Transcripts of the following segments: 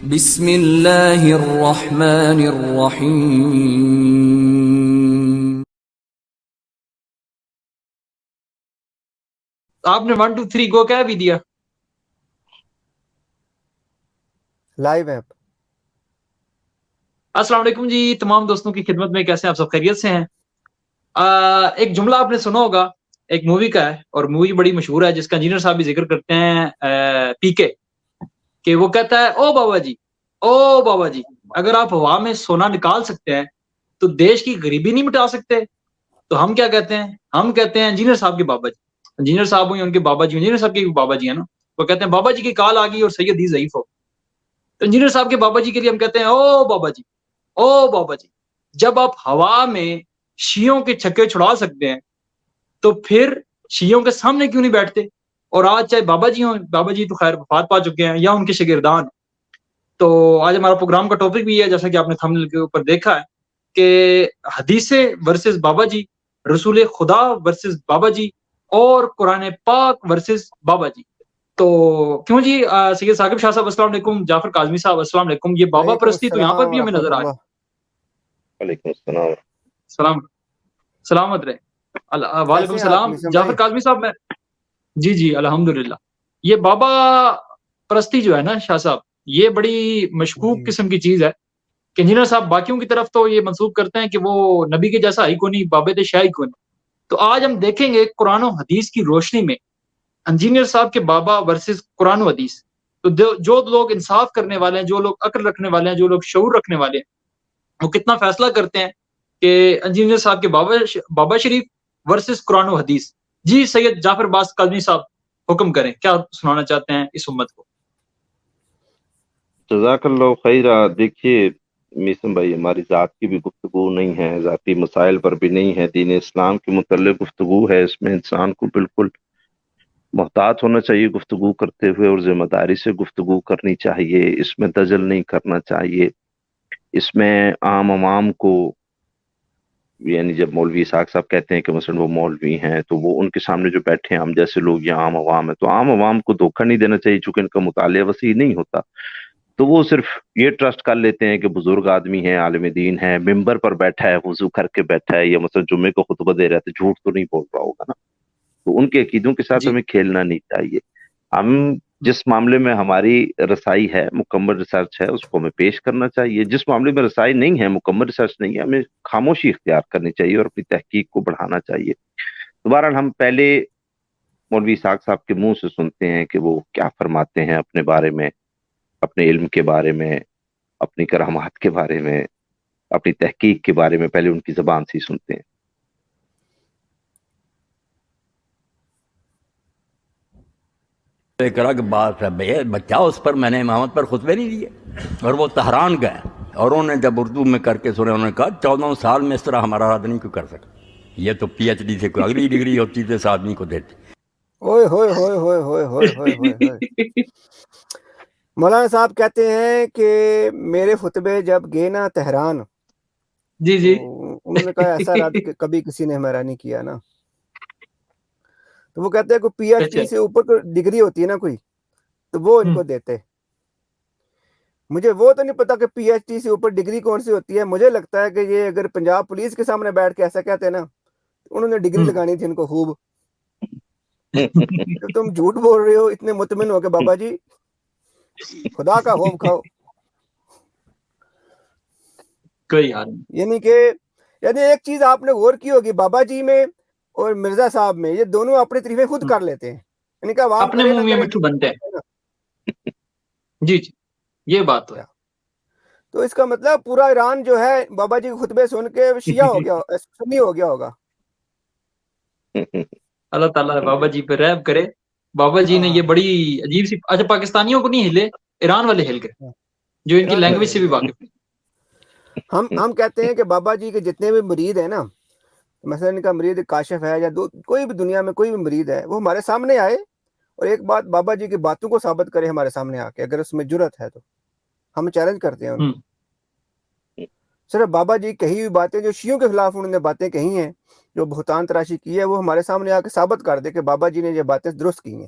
بسم اللہ الرحمن الرحیم. آپ نے 1 2 3 گو کہہ بھی دیا. Live app. السلام علیکم جی تمام دوستوں کی خدمت میں. کیسے ہیں آپ سب؟ خیریت سے ہیں؟ ایک جملہ آپ نے سنا ہوگا، ایک مووی کا ہے اور مووی بڑی مشہور ہے جس کا انجینئر صاحب بھی ذکر کرتے ہیں، پی کے، کہ وہ کہتا ہے او بابا جی، او بابا جی، اگر آپ ہوا میں سونا نکال سکتے ہیں تو دیش کی غریبی نہیں مٹا سکتے. تو ہم کیا کہتے ہیں؟ ہم کہتے ہیں انجینئر صاحب کے بابا جی، انجینئر صاحب ہوئی ان کے بابا جی، انجینئر صاحب کے بابا جی ہیں نا، وہ کہتے ہیں بابا جی کی کال آ گئی اور سید ہی ضعیف ہو. تو انجینئر صاحب کے بابا جی کے لیے ہم کہتے ہیں او بابا جی، او بابا جی، جب آپ ہوا میں شیعوں کے چھکے چھڑا سکتے ہیں تو پھر شیعوں کے سامنے کیوں نہیں بیٹھتے؟ اور آج چاہے بابا جی ہوں، بابا جی تو خیر وفات پا چکے ہیں، یا ان کے شاگردان. تو آج ہمارا پروگرام کا ٹاپک بھی ہے، جیسا کہ آپ نے تھمبنیل کے اوپر دیکھا ہے، کہ حدیثیں ورسز بابا جی، رسول خدا ورسز بابا جی، اور قرآن پاک ورسز بابا جی. تو کیوں جی سید ثاقب شاہ صاحب السلام علیکم، جعفر کاظمی صاحب السلام علیکم. یہ بابا وعلیکم پرستی تو یہاں پر السلام بھی ہمیں ورحمۃ نظر آ رہی اللہ. ہے. وعلیکم السلام. سلامت رہے. وعلیکم کیسے ہیں آپ السلام مسلم جعفر بھائی؟ کاظمی صاحب. میں جی الحمدللہ. یہ بابا پرستی جو ہے نا شاہ صاحب، یہ بڑی مشکوک جی قسم کی چیز ہے کہ انجینئر صاحب باقیوں کی طرف تو یہ منسوب کرتے ہیں کہ وہ نبی کے جیسا ہی کو نہیں، بابے شاہ ہی کو نہیں. تو آج ہم دیکھیں گے قرآن و حدیث کی روشنی میں انجینئر صاحب کے بابا ورسز قرآن و حدیث. تو جو لوگ انصاف کرنے والے ہیں، جو لوگ عقل رکھنے والے ہیں، جو لوگ شعور رکھنے والے ہیں، وہ کتنا فیصلہ کرتے ہیں کہ انجینئر صاحب کے بابا شریف ورسز قرآن و حدیث. جی سید جعفر باز کاظمی صاحب حکم کریں، کیا سنانا چاہتے ہیں اس امت کو؟ جزاک اللہ خیرہ. دیکھیے میسم بھائی، ہماری ذات کی بھی گفتگو نہیں ہے، ذاتی مسائل پر بھی نہیں ہے، دین اسلام کے متعلق گفتگو ہے. اس میں انسان کو بالکل محتاط ہونا چاہیے گفتگو کرتے ہوئے، اور ذمہ داری سے گفتگو کرنی چاہیے. اس میں دجل نہیں کرنا چاہیے. اس میں عام عوام کو، یعنی جب مولوی اسحاق صاحب کہتے ہیں کہ مثلا وہ مولوی ہیں تو وہ ان کے سامنے جو بیٹھے ہیں ہم جیسے لوگ یا عام عوام ہیں، تو عام عوام کو دھوکہ نہیں دینا چاہیے، چونکہ ان کا مطالعہ وسیع نہیں ہوتا. تو وہ صرف یہ ٹرسٹ کر لیتے ہیں کہ بزرگ آدمی ہے، عالم دین ہے، ممبر پر بیٹھا ہے، وضو کر کے بیٹھا ہے، یا مثلا جمعے کو خطبہ دے رہا ہے، تو جھوٹ تو نہیں بول رہا ہوگا نا. تو ان کے عقیدوں کے ساتھ جی ہمیں کھیلنا نہیں چاہیے. ہم جس معاملے میں ہماری رسائی ہے، مکمل ریسرچ ہے، اس کو ہمیں پیش کرنا چاہیے. جس معاملے میں رسائی نہیں ہے، مکمل ریسرچ نہیں ہے، ہمیں خاموشی اختیار کرنی چاہیے اور اپنی تحقیق کو بڑھانا چاہیے. دوبارہ ہم پہلے مولوی اسحاق صاحب کے منہ سے سنتے ہیں کہ وہ کیا فرماتے ہیں اپنے بارے میں، اپنے علم کے بارے میں، اپنی کرامات کے بارے میں، اپنی تحقیق کے بارے میں. پہلے ان کی زبان سے ہی سنتے ہیں. ایک الگ بات ہے بھیا، بچہ اس پر میں نے امامت پر خطبے نہیں دیے، اور وہ تہران گئے، اور انہوں نے جب اردو میں کر کے سنے، انہوں نے کہا 14 سال میں اس طرح ہمارا آدمی کیوں کر سکتا؟ یہ تو پی ایچ ڈی سے کوئی اگلی ڈگری ہوتی تو اس آدمی کو دیتے. اوئے ہوئے ہوئے ہوئے ہوئے ہوئے ہوئے ہوئے ہوئے. مولانا صاحب کہتے ہیں کہ میرے خطبے جب گئے نا تہران، جی تو انہوں نے کہا ایسا رد کہ کبھی کسی نے ہمارا نہیں کیا نا. تو وہ کہتے ہیں کہ پی ایچ اچھا. ڈی سے اوپر کوئی ڈگری ہوتی ہے نا کوئی، تو وہ ان کو دیتے. مجھے وہ تو نہیں پتا کہ پی ایچ ڈی سے اوپر ڈگری کون سی ہوتی ہے. مجھے لگتا ہے کہ یہ اگر پنجاب پولیس کے سامنے بیٹھ کے ایسا کہتے ہیں نا، انہوں نے ڈگری لگانی تھی ان کو خوب. کہ تم جھوٹ بول رہے ہو اتنے مطمئن ہو کے بابا جی، خدا کا خوف کھاؤ. کوئی حال نہیں. یعنی ایک چیز آپ نے غور کی ہوگی، بابا جی میں اور مرزا صاحب میں یہ دونوں اپنی تعریفیں خود کر لیتے ہیں. یعنی کہ عوام اپنے کرے منہ نہ میں کرے. مٹھو بنتے ہیں. جی یہ بات تو ہے. تو اس کا مطلب پورا ایران جو ہے بابا جی کے خطبے سن کے شیعہ ہو گیا، سنی ہو گیا ہوگا. اللہ تعالیٰ بابا جی پہ رحم کرے. بابا جی نے یہ بڑی عجیب سی، اچھا پاکستانیوں کو نہیں ہلے، ایران والے ہل گئے جو ان کی ایران والے لینگویج سے بھی واقف ہیں. ہم کہتے ہیں کہ بابا جی کے جتنے بھی مرید ہیں نا، مثلا ان کا مرید کاشف ہے یا کوئی بھی دنیا میں کوئی بھی مرید ہے، وہ ہمارے سامنے آئے اور ایک بات بابا جی کی باتوں کو ثابت کرے ہمارے سامنے آ کے، اگر اس میں جرت ہے تو ہم چیلنج کرتے ہیں ان کو. صرف بابا جی کہی ہوئی باتیں جو شیعوں کے خلاف انہوں نے باتیں کہی ہیں، جو بہتان تراشی کی ہے، وہ ہمارے سامنے آ کے ثابت کر دے کہ بابا جی نے یہ باتیں درست کی ہیں.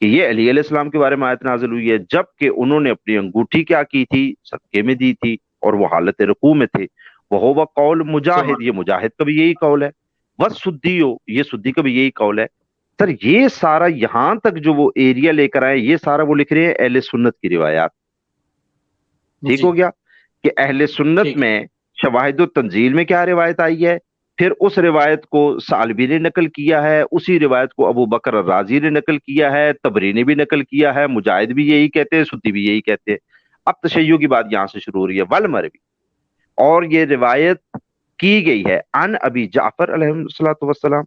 کہ یہ علی علیہ السلام کے بارے میں آیت نازل ہوئی ہے، جبکہ انہوں نے اپنی انگوٹھی کیا کی تھی، صدقے میں دی تھی، اور وہ حالت رکوع میں تھے۔ وہ قول مجاہد، یہ مجاہد کا بھی یہی قول ہے، وسدیو، یہ سدی کا بھی یہی قول ہے۔ سر یہ سارا یہاں تک جو وہ ایریا لے کر آئے، یہ سارا وہ لکھ رہے ہیں اہل سنت کی روایات۔ ٹھیک ہو گیا کہ اہل سنت میں شواہد و تنزیل میں کیا روایت آئی ہے، پھر اس روایت کو سالبی نے نقل کیا ہے، اسی روایت کو ابو بکر الرازی نے نقل کیا ہے، تبری نے بھی نقل کیا ہے، مجاہد بھی یہی کہتے ہیں، سدی بھی یہی کہتے ہیں۔ اب تشیع کی بات یہاں سے شروع ہو رہی ہے، والمروی، اور یہ روایت کی گئی ہے عن ابی جعفر علیہ السلام،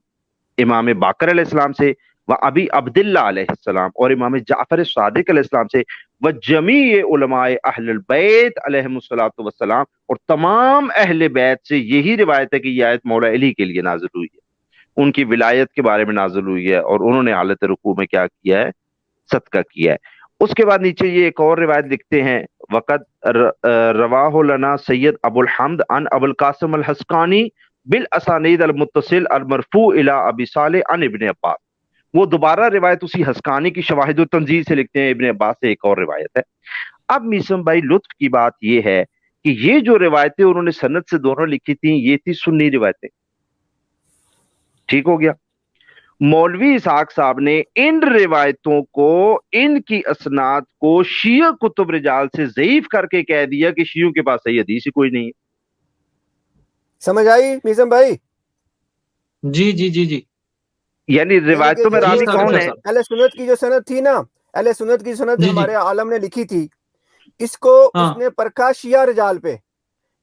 امام باقر علیہ السلام سے، و ابی عبداللہ علیہ السلام، اور امام جعفر صادق علیہ السلام سے، و جمیع علماء اہل البیت علیہم السلام، اور تمام اہل بیت سے یہی روایت ہے کہ یہ آیت مولا علی کے لیے نازل ہوئی ہے، ان کی ولایت کے بارے میں نازل ہوئی ہے، اور انہوں نے حالت رکوع میں کیا کیا ہے، صدقہ کیا ہے۔ اس کے بعد نیچے یہ ایک اور روایت لکھتے ہیں، وقد رواہ لنا سید ابو الحمد عن ابو القاسم الحسقانی بالاسانید المتصل المرفوع الی ابی صالح عن ابن عباس۔ وہ دوبارہ روایت اسی حسقانی کی شواہد و تنزیل سے لکھتے ہیں، ابن عباس سے ایک اور روایت ہے۔ اب میسم بھائی لطف کی بات یہ ہے کہ یہ جو روایتیں انہوں نے سند سے دونوں لکھی تھیں، یہ تھی سنی روایتیں۔ ٹھیک ہو گیا؟ مولوی اسحاق صاحب نے ان روایتوں کو، ان کی اسناد کو شیعہ کتب رجال سے ضعیف کر کے کہہ دیا کہ شیعوں کے پاس صحیح حدیث ہی کوئی نہیں ہے۔ سمجھ آئی میزم بھائی؟ جی جی جی جی، یعنی روایتوں میں راوی کون ہے؟ اہل سنت کی جو سند تھی نا، اہل سنت کی سند جی ہمارے عالم نے لکھی تھی، اس کو اس نے پرکھا شیعہ رجال پہ،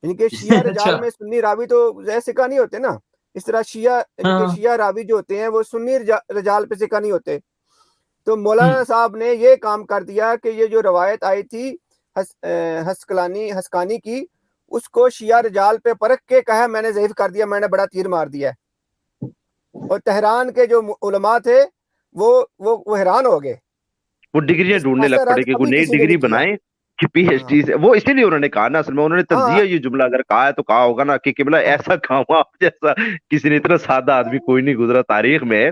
یعنی کہ شیعہ رجال میں سنی راوی تو سکا نہیں ہوتے نا، اس طرح شیعہ یعنی کہ شیعہ راوی جو ہوتے ہیں وہ سنی رجال پہ سکا نہیں ہوتے۔ تو مولانا صاحب نے یہ کام کر دیا کہ یہ جو روایت آئی تھی حسقانی کی، اس کو شیعہ رجال پہ پرکھ کے کہا میں نے ضعیف کر دیا، میں نے بڑا تیر مار دیا ہے۔ اور تہران کے جو علماء تھے وہ حیران ہو گئے، وہ ڈگریاں ڈھونڈنے لگ پڑے کہ کوئی نئی ڈگری بنائیں کہ پی ایچ ڈی سے، وہ اسی لیے انہوں نے کہا نا، اصل میں انہوں نے تنزیہ یہ جملہ اگر کہا ہے تو کہا ہوگا نا کہ قبلہ ایسا کام آپ جیسا کسی نے اتنا سادہ آدمی کوئی نہیں گزرا تاریخ میں،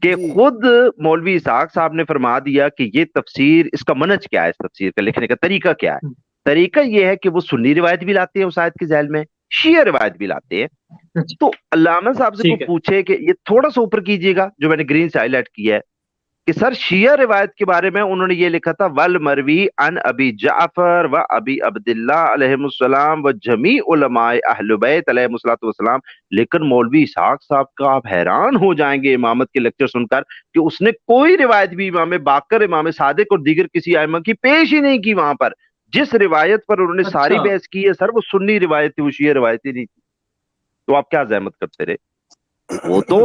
کہ خود مولوی اسحاق صاحب نے فرما دیا کہ یہ تفسیر، اس کا منہج کیا ہے، اس تفسیر کا لکھنے کا طریقہ کیا ہے۔ طریقہ یہ ہے کہ وہ سنی روایت بھی لاتے ہیں اس آیت کے ذیل میں، شیعہ روایت بھی لاتے ہیں۔ تو علامہ صاحب سے کوئی پوچھے کہ یہ تھوڑا سا اوپر کیجئے گا جو میں نے گرین سے ہائی لائٹ کیا ہے، کہ سر شیعہ روایت کے بارے میں انہوں نے یہ لکھا تھا والمروی عن ابی جعفر و ابی عبداللہ علیہم السلام و جمیع علماء اہل بیت علیہم السلام، لیکن مولوی اسحاق صاحب کا آپ حیران ہو جائیں گے امامت کے لیکچر سن کر کہ اس نے کوئی روایت بھی امام باقر، امام صادق اور دیگر کسی ائمہ کی پیش ہی نہیں کی وہاں پر۔ جس روایت پر انہوں نے ساری بحث کی ہے سر وہ سنی روایت تھی، وہ شیعہ روایت ہی نہیں تھی۔ تو آپ کیا زحمت کرتے رہے؟ وہ تو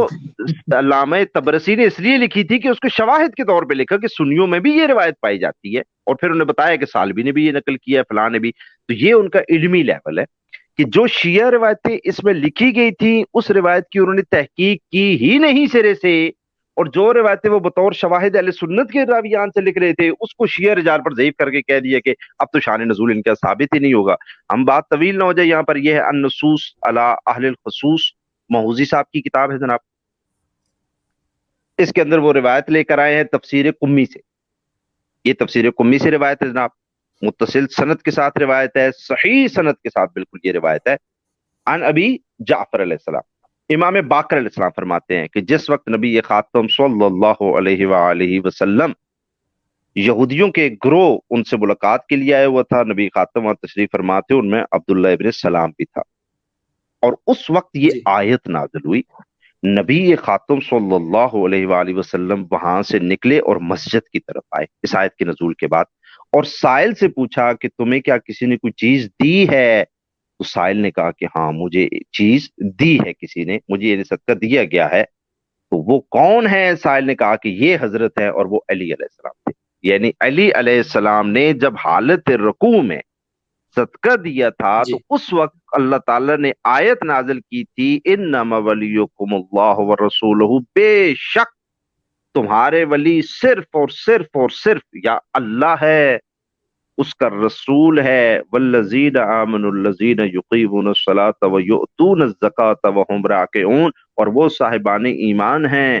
علامہ طبرسی نے اس لیے لکھی تھی کہ اس کے شواہد کے طور پہ لکھا کہ سنیوں میں بھی یہ روایت پائی جاتی ہے، اور پھر انہوں نے بتایا کہ سالبی نے بھی یہ نقل کیا ہے، فلاں نے بھی۔ تو یہ ان کا علمی لیول ہے کہ جو شیعہ روایتیں اس میں لکھی گئی تھی اس روایت کی انہوں نے تحقیق کی ہی نہیں سرے سے، اور جو روایتیں وہ بطور شواہد اہل سنت کے راویان سے لکھ رہے تھے اس کو شیعہ رجال پر ضعیف کر کے کہہ دیا کہ اب تو شان نزول ان کا ثابت ہی نہیں ہوگا۔ ہم بات طویل نہ ہو جائے، یہاں پر یہ ہے النصوص علی اہل الخصوص، محوذی صاحب کی کتاب ہے جناب، اس کے اندر وہ روایت لے کر آئے ہیں تفسیر قمی سے۔ یہ تفسیر قمی سے روایت ہے جناب، متصل سند کے ساتھ روایت ہے، صحیح سند کے ساتھ بالکل یہ روایت ہے، عن ابی جعفر علیہ السلام۔ امام باقر علیہ السلام فرماتے ہیں کہ جس وقت نبی خاتم صلی اللہ علیہ وآلہ وسلم یہودیوں کے گروہ ان سے ملاقات کے لیے آئے ہوا تھا، نبی خاتم اور تشریف فرماتے، ان میں عبداللہ ابن سلام بھی تھا، اور اس وقت یہ آیت نازل ہوئی۔ نبی خاتم صلی اللہ علیہ وآلہ وسلم وہاں سے نکلے اور مسجد کی طرف آئے اس آیت کے نزول کے بعد، اور سائل سے پوچھا کہ تمہیں کیا کسی نے کوئی چیز دی ہے؟ تو سائل نے کہا کہ ہاں مجھے چیز دی ہے کسی نے، مجھے یہ صدقہ دیا گیا ہے۔ تو وہ کون ہے؟ سائل نے کہا کہ یہ حضرت ہے، اور وہ علی علیہ السلام تھے۔ یعنی علی علیہ السلام نے جب حالت رکوع میں صدقہ دیا تھا تو اس وقت اللہ تعالیٰ نے آیت نازل کی تھی انما ولیکم اللہ ورسولہ، بے شک تمہارے ولی صرف اور صرف اور صرف یا اللہ ہے، اس کا رسول ہے، والذین آمنوا الذین یقیمون الصلاۃ ویؤتون الزکاۃ وہم راکعون، اور وہ صاحبان ایمان ہیں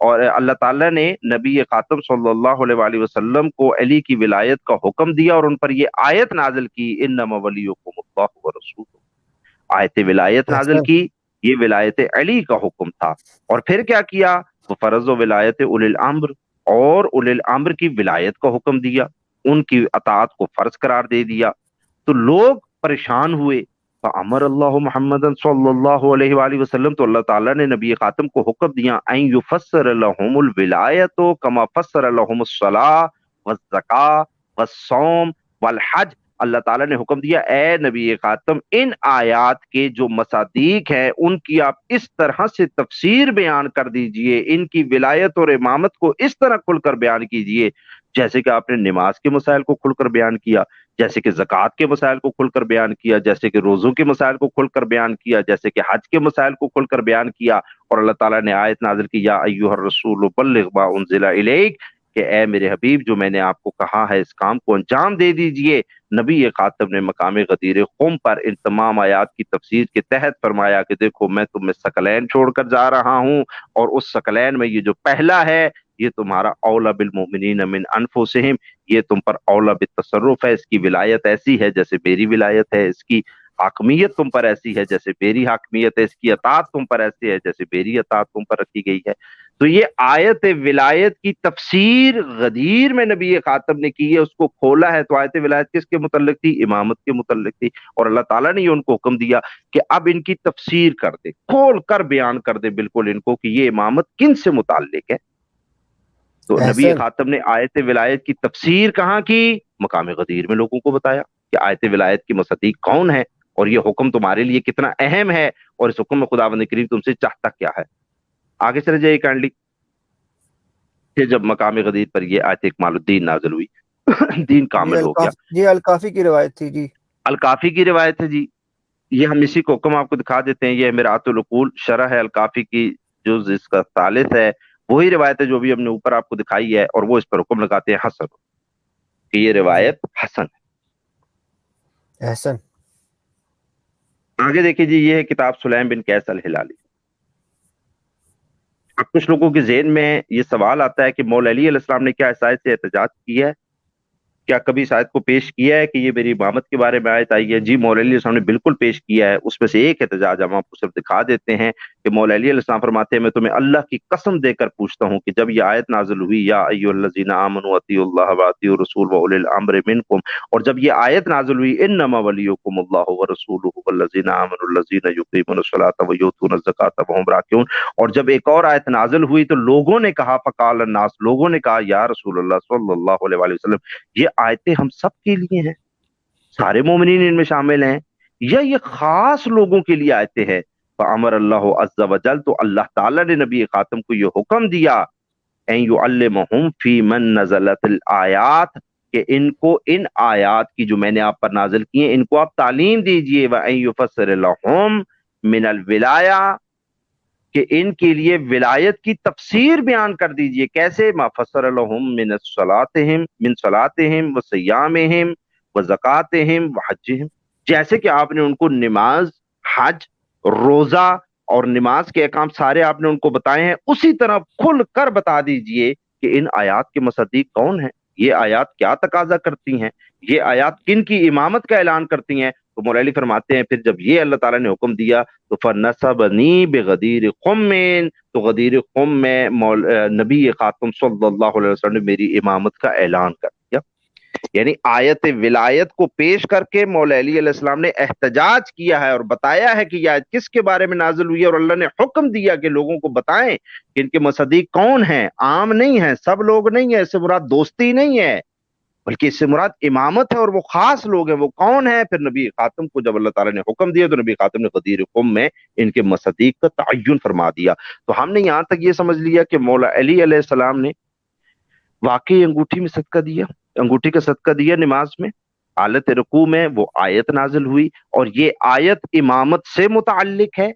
اور اللہ تعالیٰ نے نبی خاتم صلی اللہ علیہ وسلم کو علی کی ولایت کا حکم دیا اور ان پر یہ آیت نازل کی انما ولیکم اللہ ورسولہ، آیت ولایت نازل کی، یہ ولایت علی کا حکم تھا۔ اور پھر کیا کیا؟ وہ فرض و ولایت اولی الامر، اور اولی الامر کی ولایت کا حکم دیا، ان کی اطاعت کو فرض قرار دے دیا۔ تو لوگ پریشان ہوئے، فامر اللہ محمد صلی اللہ علیہ وآلہ وسلم، تو اللہ تعالیٰ نے نبی خاتم کو حکم دیا ان یفسر لهم الولایت کما فسر لهم الصلاۃ والزکاۃ والصوم والحج، اللہ تعالیٰ نے حکم دیا اے نبی خاتم ان آیات کے جو مصادیق ہیں ان کی آپ اس طرح سے تفسیر بیان کر دیجئے، ان کی ولایت اور امامت کو اس طرح کھل کر بیان کیجئے جیسے کہ آپ نے نماز کے مسائل کو کھل کر بیان کیا، جیسے کہ زکوٰۃ کے مسائل کو کھل کر بیان کیا، جیسے کہ روزوں کے مسائل کو کھل کر بیان کیا، جیسے کہ حج کے مسائل کو کھل کر بیان کیا۔ اور اللہ تعالیٰ نے آیت نازل کی یا ایھا الرسول بلغ ما انزل الیک، کہ اے میرے حبیب جو میں نے آپ کو کہا ہے اس کام کو انجام دے دیجئے۔ نبی خاتم نے مقام غدیر قم پر ان تمام آیات کی تفسیر کے تحت فرمایا کہ دیکھو میں تمہیں ثقلین چھوڑ کر جا رہا ہوں، اور اس ثقلین میں یہ جو پہلا ہے یہ تمہارا اولا بالمؤمنین من انفسہم، یہ تم پر اولا بالتصرف ہے، اس کی ولایت ایسی ہے جیسے میری ولایت ہے، اس کی حاکمیت تم پر ایسی ہے جیسے میری حاکمیت ہے، اس کی اطاعت تم پر ایسی ہے جیسے میری اطاعت تم پر رکھی گئی ہے۔ تو یہ آیت ولایت کی تفسیر غدیر میں نبی خاتم نے کی ہے، اس کو کھولا ہے۔ تو آیت ولایت کس کے متعلق تھی؟ امامت کے متعلق تھی، اور اللہ تعالیٰ نے یہ ان کو حکم دیا کہ اب ان کی تفسیر کر دے، کھول کر بیان کر دے بالکل ان کو کہ یہ امامت کن سے متعلق ہے۔ تو نبی خاتم نے آیت ولایت کی تفسیر کہاں کی؟ مقام غدیر میں لوگوں کو بتایا کہ آیت ولایت کی مصدیق کون ہے، اور یہ حکم تمہارے لیے کتنا اہم ہے، اور اس حکم میں خداوند کریم تم سے چاہتا کیا ہے۔ آگے چلے جائیے کائنڈلی، کہ جب مقام غدیر پر یہ آیت اکمال الدین نازل ہوئی، دین کامل ہو گیا۔ جی الکافی کی روایت تھی، جی الکافی کی روایت ہے جی، یہ ہم اسی کو حکم آپ کو دکھا دیتے ہیں، یہ میرات العقول شرح ہے الکافی کی جو اس کا ثالث ہے، وہی روایت ہے جو بھی ہم نے اوپر آپ کو دکھائی ہے، اور وہ اس پر حکم لگاتے ہیں حسن، کہ یہ روایت حسن ہے۔ احسن۔ آگے دیکھیں جی، یہ ہے کتاب سلیم بن قیس الہلالی۔ اب کچھ لوگوں کے ذہن میں یہ سوال آتا ہے کہ مولا علی علیہ السلام نے کیا اس آیت سے احتجاج کیا ہے؟ کیا کبھی اس آیت کو پیش کیا ہے کہ یہ میری امامت کے بارے میں آیت آئی ہے؟ جی مولا علی علیہ السلام نے بالکل پیش کیا ہے۔ اس میں سے ایک احتجاج ہم آپ کو صرف دکھا دیتے ہیں کہ مولا علی علیہ السلام فرماتے ہیں میں تمہیں اللہ کی قسم دے کر پوچھتا ہوں کہ جب یہ آیت نازل ہوئی یا ایھا الذین آمنوا اطیعوا اللہ واطیعوا الرسول واولی الامر منکم، اور جب یہ آیت نازل ہوئی انما ولیکم اللہ ورسولہ والذین آمنوا الذین یقیمون الصلاۃ ویؤتون الزکاۃ وهم راکعون، اور جب ایک اور آیت نازل ہوئی تو لوگوں نے کہا فقال الناس، لوگوں نے کہا یا رسول اللہ صلی اللہ علیہ وآلہ وسلم یہ آیتیں ہم سب کے لیے ہیں، سارے مومنین ان میں شامل ہیں، یا یہ خاص لوگوں کے لیے آیتیں ہیں؟ فامر اللہ عز وجل، تو اللہ تعالیٰ نے نبی خاتم کو یہ حکم دیا ان یعلمہم فی من نزلت الآیات، کہ ان کو ان آیات کی جو میں نے آپ پر نازل کی ہیں ان کو آپ تعلیم دیجئے، وان یفسر لہم من الولایہ، کہ ان کے لیے ولایت کی تفسیر بیان کر دیجئے۔ کیسے؟ ما فسر لہم من صلاتہم من صلاتہم وصیامہم وزکاتہم وحجہم، جیسے کہ آپ نے ان کو نماز، حج، روزہ اور نماز کے احکام سارے آپ نے ان کو بتائے ہیں، اسی طرح کھل کر بتا دیجئے کہ ان آیات کے مصدیق کون ہیں، یہ آیات کیا تقاضا کرتی ہیں، یہ آیات کن کی امامت کا اعلان کرتی ہیں۔ تو مولا علی فرماتے ہیں پھر جب یہ اللہ تعالیٰ نے حکم دیا تو فنسبنی بغدیر قم، تو غدیر قم میں نبی خاتم صلی اللہ علیہ وسلم نے میری امامت کا اعلان کر دیا۔ یعنی آیت ولایت کو پیش کر کے مولا علی علیہ السلام نے احتجاج کیا ہے اور بتایا ہے کہ یہ آیت کس کے بارے میں نازل ہوئی ہے، اور اللہ نے حکم دیا کہ لوگوں کو بتائیں کہ ان کے مصدیق کون ہیں، عام نہیں ہیں، سب لوگ نہیں ہیں، اس سے مراد دوستی نہیں ہے بلکہ اس سے مراد امامت ہے، اور وہ خاص لوگ ہیں۔ وہ کون ہیں؟ پھر نبی خاتم کو جب اللہ تعالیٰ نے حکم دیا تو نبی خاتم نے غدیر قم میں ان کے مصدیق کا تعین فرما دیا۔ تو ہم نے یہاں تک یہ سمجھ لیا کہ مولا علی علیہ السلام نے واقعی انگوٹھی میں صدقہ دیا، انگوٹھی کا صدقہ دیا نماز میں، حالت رکوع میں وہ آیت نازل ہوئی، اور یہ آیت امامت سے متعلق ہے،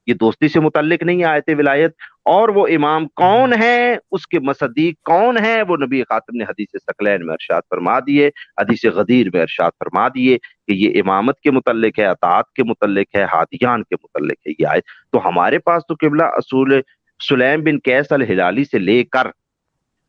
یہ دوستی سے متعلق نہیں ہے آیت ولایت۔ اور وہ امام کون ہے، اس کے مصدیق کون ہیں، وہ نبی خاتم نے حدیث ثقلین میں ارشاد فرما دیے، حدیث غدیر میں ارشاد فرما دیے کہ یہ امامت کے متعلق ہے، اطاعت کے متعلق ہے، ہادیان کے متعلق ہے یہ آیت۔ تو ہمارے پاس تو قبلہ اصول سلیم بن قیس الہلالی سے لے کر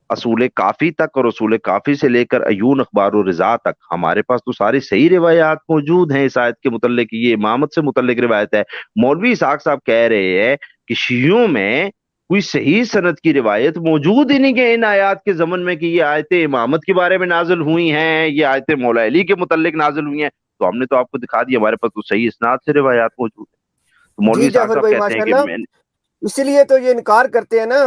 اصول کافی تک اور اصول کافی سے لے کر عیون اخبار و رضا تک ہمارے پاس تو ساری صحیح روایات موجود ہیں اس آیت کے متعلق. یہ امامت سے متعلق روایت ہے. مولوی اسحاق صاحب کہہ رہے ہیں کہ شیعوں میں کوئی صحیح سند کی روایت موجود ہی نہیں کہ ان آیات کے ضمن میں کہ یہ آیتیں امامت کے بارے میں نازل ہوئی ہیں, یہ آیتیں مولا علی کے متعلق نازل ہوئی ہیں. تو ہم نے تو آپ کو دکھا دیا ہمارے پاس تو صحیح اسناد سے روایات موجود ہیں. تو مولوی جی اسحاق جعفر صاحب بھائی کہتے ہیں کہ ماشاءاللہ, اسی لیے تو یہ انکار کرتے ہیں نا,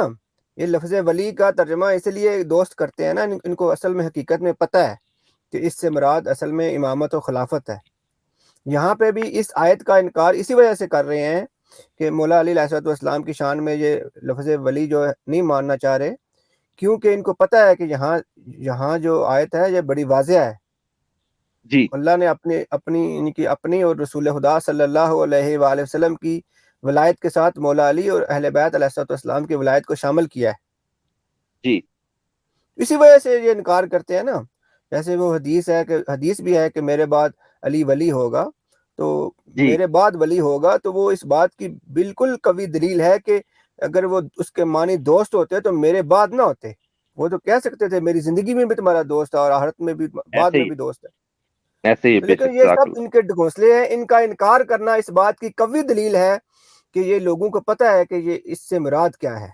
یہ لفظ ولی کا ترجمہ اس لیے دوست کرتے ہیں نا, ان کو اصل میں حقیقت میں پتہ ہے کہ اس سے مراد اصل میں امامت و خلافت ہے. یہاں پہ بھی اس آیت کا انکار اسی وجہ سے کر رہے ہیں کہ مولا علی علیہ السلام کی شان میں یہ لفظ ولی جو ہے نہیں ماننا چاہ رہے, کیونکہ ان کو پتہ ہے کہ یہاں جو آیت ہے یہ بڑی واضح ہے. جی اللہ نے اپنی اور رسول خدا صلی اللہ علیہ وآلہ وسلم کی ولایت کے ساتھ مولا علی اور اہل بیت علیہ السلام کی ولایت کو شامل کیا ہے. جی اسی وجہ سے یہ انکار کرتے ہیں نا. جیسے وہ حدیث بھی ہے کہ میرے بعد علی ولی ہوگا, تو جی میرے بعد ولی ہوگا, تو وہ اس بات کی بالکل قوی دلیل ہے کہ اگر وہ اس کے معنی دوست ہوتے تو میرے بعد نہ ہوتے. وہ تو کہہ سکتے تھے میری زندگی میں بھی تمہارا دوست ہے اور آخرت میں بھی, بعد ایسے میں ہی بھی دوست ہے. ایسے ہی بے لیکن شک یہ جزاک سب ان کے ڈھونسلے ہیں. ان کا انکار کرنا اس بات کی قوی دلیل ہے کہ یہ لوگوں کو پتہ ہے کہ یہ اس سے مراد کیا ہے.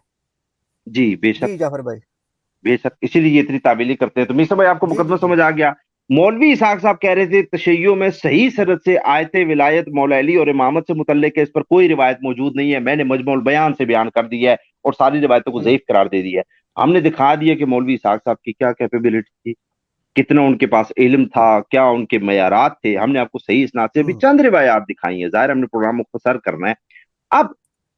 جی بے شک جی جعفر بھائی. بے شک اسی لیے یہ اتنی تعبیلی کرتے ہیں. تو میسا بھائی آپ کو جی مقدمہ جی جی سمجھ آ گیا. مولوی اسحاق صاحب کہہ رہے تھے تشیعوں میں صحیح سند سے آیت ولایت مولا علی اور امامت سے متعلق ہے, اس پر کوئی روایت موجود نہیں ہے. میں نے مجموع البیان سے بیان کر دیا ہے اور ساری روایتوں کو ضعیف قرار دے دیا ہے. ہم نے دکھا دیا کہ مولوی اسحاق صاحب کی کیا کیپیبلٹی تھی, کتنا ان کے پاس علم تھا, کیا ان کے معیارات تھے. ہم نے آپ کو صحیح اسناد سے ابھی چند روایات دکھائی ہیں. ظاہر ہم نے پروگرام مختصر کرنا ہے. اب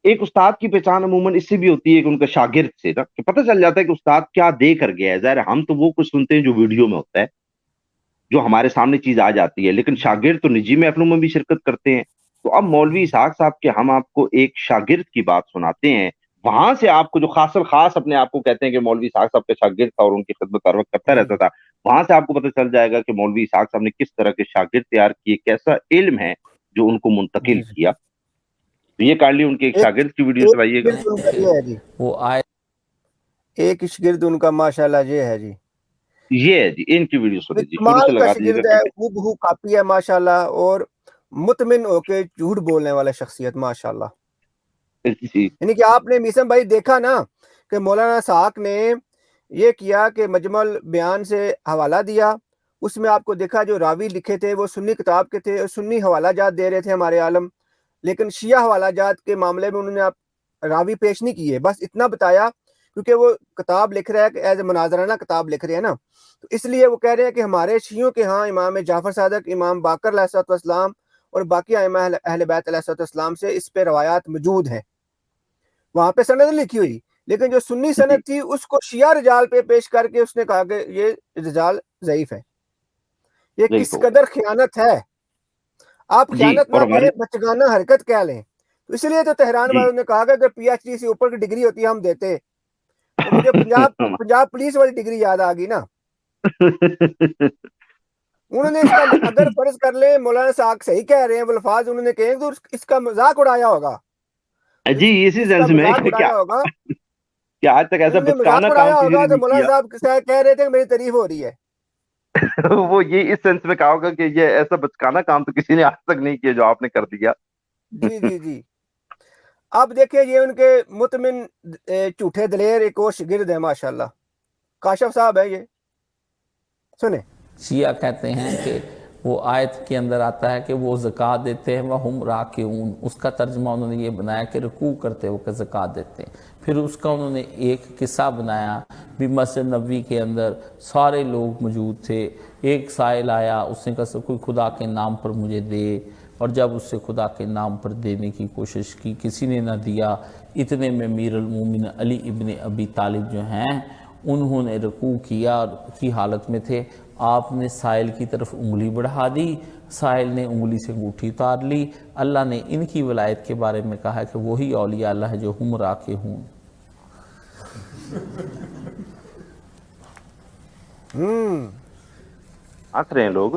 ایک استاد کی پہچان عموماً اس سے بھی ہوتی ہے کہ ان کا شاگرد سے نا, کہ پتہ چل جاتا ہے کہ استاد کیا دے کر گیا ہے. ظاہر ہم تو وہ کچھ سنتے ہیں جو ویڈیو میں ہوتا ہے, جو ہمارے سامنے چیز آ جاتی ہے, لیکن شاگرد تو نجی محفلوں میں بھی شرکت کرتے ہیں. تو اب مولوی اسحاق صاحب کے ہم آپ کو ایک شاگرد کی بات سناتے ہیں. وہاں سے آپ کو جو خاص الخاص اپنے آپ کو کہتے ہیں کہ مولوی اسحاق صاحب کا شاگرد تھا اور ان کی خدمت ہر وقت کرتا رہتا تھا, وہاں سے آپ کو پتہ چل جائے گا کہ مولوی اسحاق صاحب نے کس طرح کے شاگرد تیار کیے, کیسا علم ہے جو ان کو منتقل کیا. تو یہ کارلی ان کے ایک شاگرد کی ویڈیو سنائیے گا. شاگرد ان کا یہ ہے جی, وہ آئے ایک شاگرد ان کا ماشاءاللہ یہ ہے جی, یہ ہے جی ان کی ویڈیو سنیں جی, شروع سے کمال کا لگا دیجیے شاگرد گا. ہے, ہو کاپی ہے ماشاءاللہ, اور مطمئن ہو کے جھوٹ بولنے والا شخصیت ماشاءاللہ. جی یعنی کہ آپ نے میسم بھائی دیکھا نا کہ مولانا اسحاق نے یہ کیا کہ مجمع بیان سے حوالہ دیا, اس میں آپ کو دیکھا جو راوی لکھے تھے وہ سنی کتاب کے تھے اور سنی حوالہ جات دے رہے تھے ہمارے عالم, لیکن شیعہ حوالہ جات کے معاملے میں انہوں نے آپ راوی پیش نہیں کیے, بس اتنا بتایا کیونکہ وہ کتاب لکھ رہا ہے کہ ایز اے مناظرانہ کتاب لکھ رہے ہیں نا, تو اس لیے وہ کہہ رہے ہیں کہ ہمارے شیعوں کے ہاں امام جعفر صادق, امام باقر علیہ السلام اور باقی ائمہ اہل بیت علیہ السلام سے اس پہ روایات موجود ہیں. وہاں پہ سند لکھی ہوئی, لیکن جو سنی جی سند تھی اس کو شیعہ رجال پہ پیش کر کے اس نے کہا کہ یہ رجال ضعیف ہے. یہ ضعیف کس ہو گئے. قدر خیانت ہے. آپ جی خیانت اور نہ ہماری کریں, بچگانہ حرکت کہہ لیں. تو اس لیے تو تہران جی والوں نے کہا کہ اگر پی ایچ ڈی سے اوپر کی ڈگری ہوتی ہے ہم دیتے. تو مجھے پنجاب پولیس والی ڈگری یاد آ گئی نا. انہوں نے اس کا اگر فرض کر لیں مولانا اسحاق صحیح کہہ رہے ہیں, وہ الفاظ انہوں نے کہے تو اس کا مذاق اڑایا ہوگا. جی اسی اس کا سینس میں مذاق کیا اڑایا ہوگا, کیا آج تک ایسا انہوں نے بچکانہ مذاق کام اڑایا کسی ہوگا نے تو نہیں مولانا کیا. صاحب کہہ رہے تھے کہ میری تعریف ہو رہی ہے. وہ یہ اس سینس میں کہا ہوگا کہ یہ ایسا بچکانہ کام تو کسی نے آج تک نہیں کیا جو آپ نے کر دیا. جی جی جی. اب دیکھیں یہ ان کے مطمئن جھوٹے دلیر ایک اور شاگرد ہے ماشاءاللہ, کاشف صاحب ہے, یہ سنیں. شیعہ کہتے ہیں کہ وہ آیت کے اندر آتا ہے کہ وہ زکوٰۃ دیتے ہیں وَهُمْ رَاكِعُونَ, اس کا ترجمہ انہوں نے یہ بنایا کہ رکوع کرتے ہو کہ زکوٰۃ دیتے ہیں. پھر اس کا انہوں نے ایک قصہ بنایا بھی مسجد نبوی کے اندر سارے لوگ موجود تھے, ایک سائل آیا, اس نے کہا کوئی خدا کے نام پر مجھے دے, اور جب اس سے خدا کے نام پر دینے کی کوشش کی کسی نے نہ دیا. اتنے میں امیر المومنین علی ابن ابی طالب جو ہیں انہوں نے رکوع کیا کی حالت میں تھے, آپ نے سائل کی طرف انگلی بڑھا دی, سائل نے انگلی سے انگوٹھی اتار لی. اللہ نے ان کی ولایت کے بارے میں کہا کہ وہی اولیاء اللہ ہے جو ہم راکعون. ہنس رہے ہیں لوگ.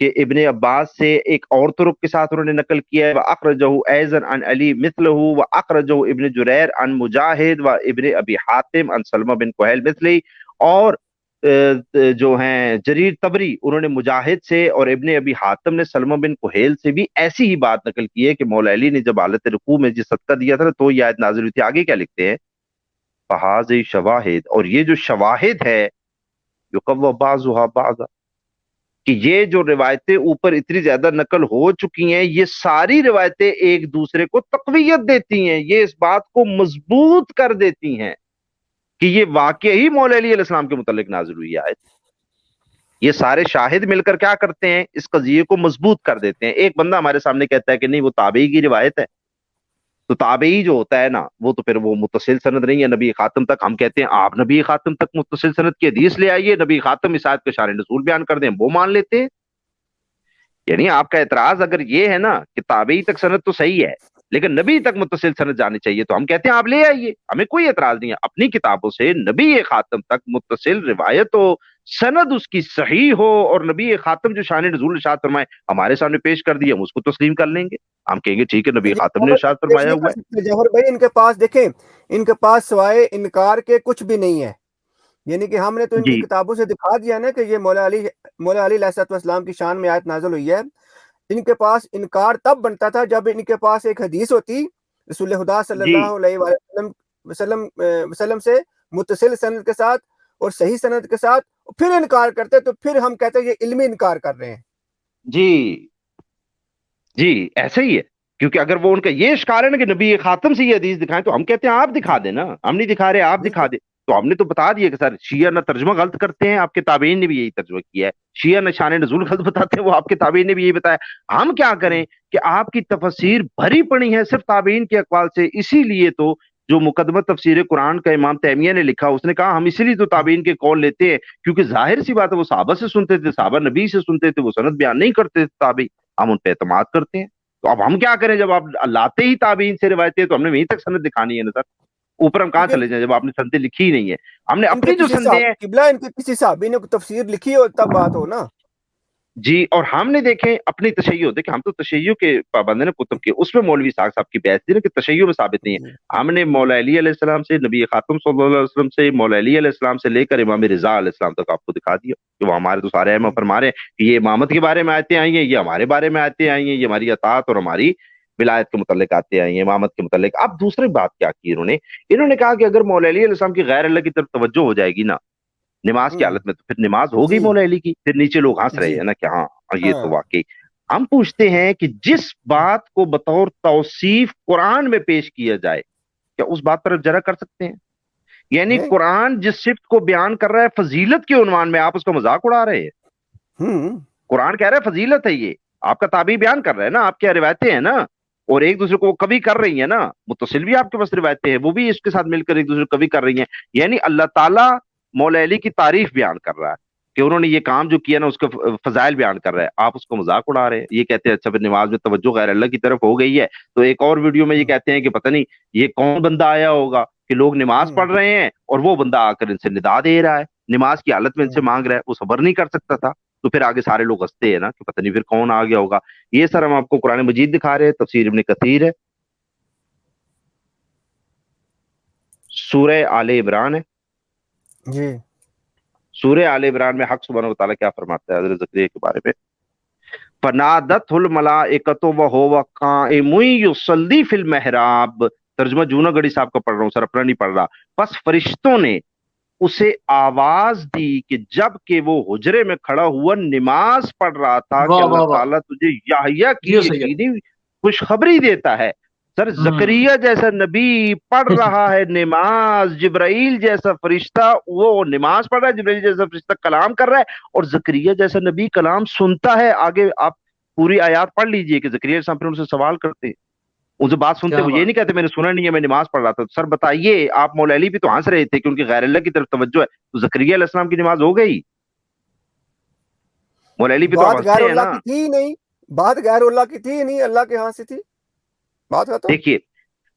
کہ ابن عباس سے ایک اور طرق کے ساتھ انہوں نے نقل کیا ہے وَأَخْرَجَهُ أَيْضًا عن علی مثلہ وَأَخْرَجَهُ ابن جریر عن مجاہد و ابن ابی حاتم عن سلمہ بن کوہیل مثلی، اور جو ہیں جریر طبری انہوں نے مجاہد سے اور ابن ابی حاتم نے سلمہ بن کوہیل سے بھی ایسی ہی بات نقل کی ہے کہ مولا علی نے جب حالت رکوع میں جس صدقہ دیا تھا تو یہ آیت نازل ہوئی تھی۔ آگے کیا لکھتے ہیں فَهَذِهِ شواہد، اور یہ جو شواہد ہے یقوی بعضها بعضا، کہ یہ جو روایتیں اوپر اتنی زیادہ نقل ہو چکی ہیں یہ ساری روایتیں ایک دوسرے کو تقویت دیتی ہیں، یہ اس بات کو مضبوط کر دیتی ہیں کہ یہ واقعی مولا علی علیہ السلام کے متعلق نازل ہوئی آیت۔ یہ سارے شاہد مل کر کیا کرتے ہیں، اس قضیے کو مضبوط کر دیتے ہیں۔ ایک بندہ ہمارے سامنے کہتا ہے کہ نہیں وہ تابعی کی روایت ہے، تو تابعی جو ہوتا ہے نا وہ تو پھر وہ متصل سند نہیں ہے نبی خاتم تک۔ ہم کہتے ہیں آپ نبی خاتم تک متصل سند کی حدیث لے آئیے، نبی خاتم اس آیت کے شان نزول بیان کر دیں، وہ مان لیتے ہیں۔ یعنی آپ کا اعتراض اگر یہ ہے نا کہ تابعی تک سند تو صحیح ہے لیکن نبی تک متصل سند جانی چاہیے، تو ہم کہتے ہیں آپ لے آئیے، ہمیں کوئی اعتراض نہیں ہے، اپنی کتابوں سے نبی خاتم تک متصل روایت ہو، سند اس کی صحیح ہو، اور نبی خاتم جو شان نزول ارشاد فرمائے ہمارے سامنے پیش کر دیے، ہم اس کو تسلیم کر لیں گے، ہم کہیں گے ٹھیک ہے نبی خاتم نے ارشاد فرمایا ہوا ہے۔ جوہر بھائی ان کے پاس دیکھیں، ان کے پاس سوائے انکار کے کچھ بھی نہیں ہے، یعنی کہ ہم نے تو ان کی جی کتابوں سے دکھا دیا نا کہ یہ مولا علی علیہ السلام کی شان میں آیت نازل ہوئی ہے۔ ان کے پاس انکار تب بنتا تھا جب ان کے پاس ایک حدیث ہوتی رسول خدا صلی جی اللہ علیہ وسلم سے متصل سند کے ساتھ اور صحیح سند کے ساتھ، پھر انکار کرتے تو پھر ہم کہتے ہیں یہ علمی انکار کر رہے ہیں۔ جی جی ایسے ہی ہے، کیونکہ اگر وہ ان کا یہ اشکال ہے نا کہ نبی خاتم سے یہ حدیث دکھائیں تو ہم کہتے ہیں آپ دکھا دیں نا، ہم نہیں دکھا رہے آپ دکھا دیں۔ تو ہم نے تو بتا دیا کہ سر شیعہ نہ ترجمہ غلط کرتے ہیں، آپ کے تابعین نے بھی یہی ترجمہ کیا ہے، شیعہ نہ شان نزول غلط بتاتے ہیں، وہ آپ کے تابعین نے بھی یہی بتایا۔ ہم کیا کریں کہ آپ کی تفسیر بھری پڑی ہے صرف تابعین کے اقوال سے، اسی لیے تو جو مقدمہ تفسیر قرآن کا امام تیمیہ نے لکھا اس نے کہا ہم اسی لیے تو تابعین کے قول لیتے ہیں، کیونکہ ظاہر سی بات ہے وہ صحابہ سے سنتے تھے، صحابہ نبی سے سنتے تھے، وہ سند بیان نہیں کرتے تھے تابعی، ہم ان پہ اعتماد کرتے ہیں۔ تو اب ہم کیا کریں، جب آپ لاتے ہی تابعین سے روایتیں تو ہم نے وہیں تک سند دکھانی ہے نا سر، اوپر ہم کہاں چلے جائیں جب آپ نے سندیں لکھی ہی نہیں ہے، ہم نے ان کے اپنی جو کسی سندیں ہیں۔ قبلہ ان کے کسی صحابی نے تفسیر لکھی ہو تب بات ہو نا۔ جی اور ہم نے دیکھیں اپنی تشیع، دیکھیں ہم تو تشیع کے پابند ہیں نا کتب کے، اس میں مولوی ساق صاحب کی بحث تھی نا کہ تشیع میں ثابت نہیں ہے۔ ہم نے مولا علی علیہ السلام سے، نبی خاتم صلی اللہ علیہ وسلم سے، مولا علی علیہ السلام سے لے کر امام رضا علیہ السلام تک آپ کو دکھا دیا کہ وہ ہمارے تو سارے ائمہ فرما رہے ہیں کہ یہ امامت کے بارے میں آیتیں آئی ہیں، یہ ہمارے بارے میں آیتیں آئی ہیں، یہ ہماری اطاعت اور ہماری ولایت کے متعلق آتے آئی ہیں، امامت کے متعلق۔ اب دوسری بات کیا کی انہوں نے کہا کہ اگر مولا علی علیہ السلام کی غیر اللہ کی طرف توجہ ہو جائے گی نا نماز کی حالت میں تو پھر نماز ہو گئی جی مولا علی کی، پھر نیچے لوگ ہنس رہے جی ہیں نا کہ ہاں یہ تو ہاں واقعی۔ ہم پوچھتے ہیں کہ جس بات کو بطور توصیف قرآن میں پیش کیا جائے کیا اس بات پر جرا کر سکتے ہیں؟ یعنی نہیں۔ قرآن جس صفت کو بیان کر رہا ہے فضیلت کے عنوان میں آپ اس کا مذاق اڑا رہے ہیں۔ ہوں قرآن کہہ رہا ہے فضیلت ہے، یہ آپ کا تابعی بیان کر رہا ہے نا، آپ کی روایتیں ہیں نا، اور ایک دوسرے کو وہ کبھی کر رہی ہیں نا، متصل بھی آپ کے پاس روایتیں ہیں، وہ بھی اس کے ساتھ مل کر ایک دوسرے کو کبھی کر رہی ہیں۔ یعنی اللہ تعالیٰ مولا علی کی تعریف بیان کر رہا ہے کہ انہوں نے یہ کام جو کیا نا اس کے فضائل بیان کر رہا ہے، آپ اس کو مذاق اڑا رہے ہیں۔ یہ کہتے ہیں اچھا پھر نماز میں توجہ غیر اللہ کی طرف ہو گئی ہے، تو ایک اور ویڈیو میں یہ کہتے ہیں کہ پتہ نہیں یہ کون بندہ آیا ہوگا کہ لوگ نماز پڑھ رہے ہیں اور وہ بندہ آ کر ان سے ندا دے رہا ہے، نماز کی حالت میں ان سے مانگ رہا ہے، وہ صبر نہیں کر سکتا تھا، تو پھر آگے سارے لوگ ہنستے ہیں نا کہ پتہ نہیں پھر کون آ گیا ہوگا۔ یہ سر ہم آپ کو قرآن مجید دکھا رہے ہیں، تفسیر ابن کثیر ہے، سورہ آل عمران ہے۔ جی سورہ آل عمران میں حق سبحانہ وتعالیٰ کیا فرماتا ہے حضرت زکریا کے بارے میں؟ فنادتہ الملائکۃ وہو قائم یصلی فی المحراب، ترجمہ جونا گڑی صاحب کا پڑھ رہا ہوں سر، اپنا نہیں پڑھ رہا۔ پس فرشتوں نے اسے آواز دی کہ جب کہ وہ حجرے میں کھڑا ہوا نماز پڑھ رہا تھا کہ واہ اللہ واہ واہ، تعالیٰ تجھے یحییٰ کی یہ صحیح ہے۔ یقینی خوشخبری دیتا ہے۔ سر زکریا جیسا نبی پڑھ رہا ہے نماز، جبرائیل جیسا فرشتہ وہ نماز پڑھ رہا ہے، جبرائیل جیسا فرشتہ کلام کر رہا ہے، اور زکریا جیسا نبی کلام سنتا ہے۔ آگے آپ پوری آیات پڑھ لیجئے کہ زکریا علیہ السلام پھر ان سے سوال کرتے ہیں، ان سے بات سنتے، کیا وہ یہ بات نہیں کہتے میں نے سنا نہیں ہے میں نماز پڑھ رہا تھا۔ سر بتائیے، آپ مولا علی بھی تو ہنس رہے تھے کہ ان کی غیر اللہ کی طرف توجہ ہے، تو زکریا علیہ السلام کی نماز ہو گئی؟ مولا علی بھی تو بات آپ غیر ہنستے ہیں اللہ نا۔ کی تھی ہی نہیں، بات غیر اللہ کی تھی ہی نہیں، اللہ کے ہاں سے تھی بات ختم۔ دیکھیے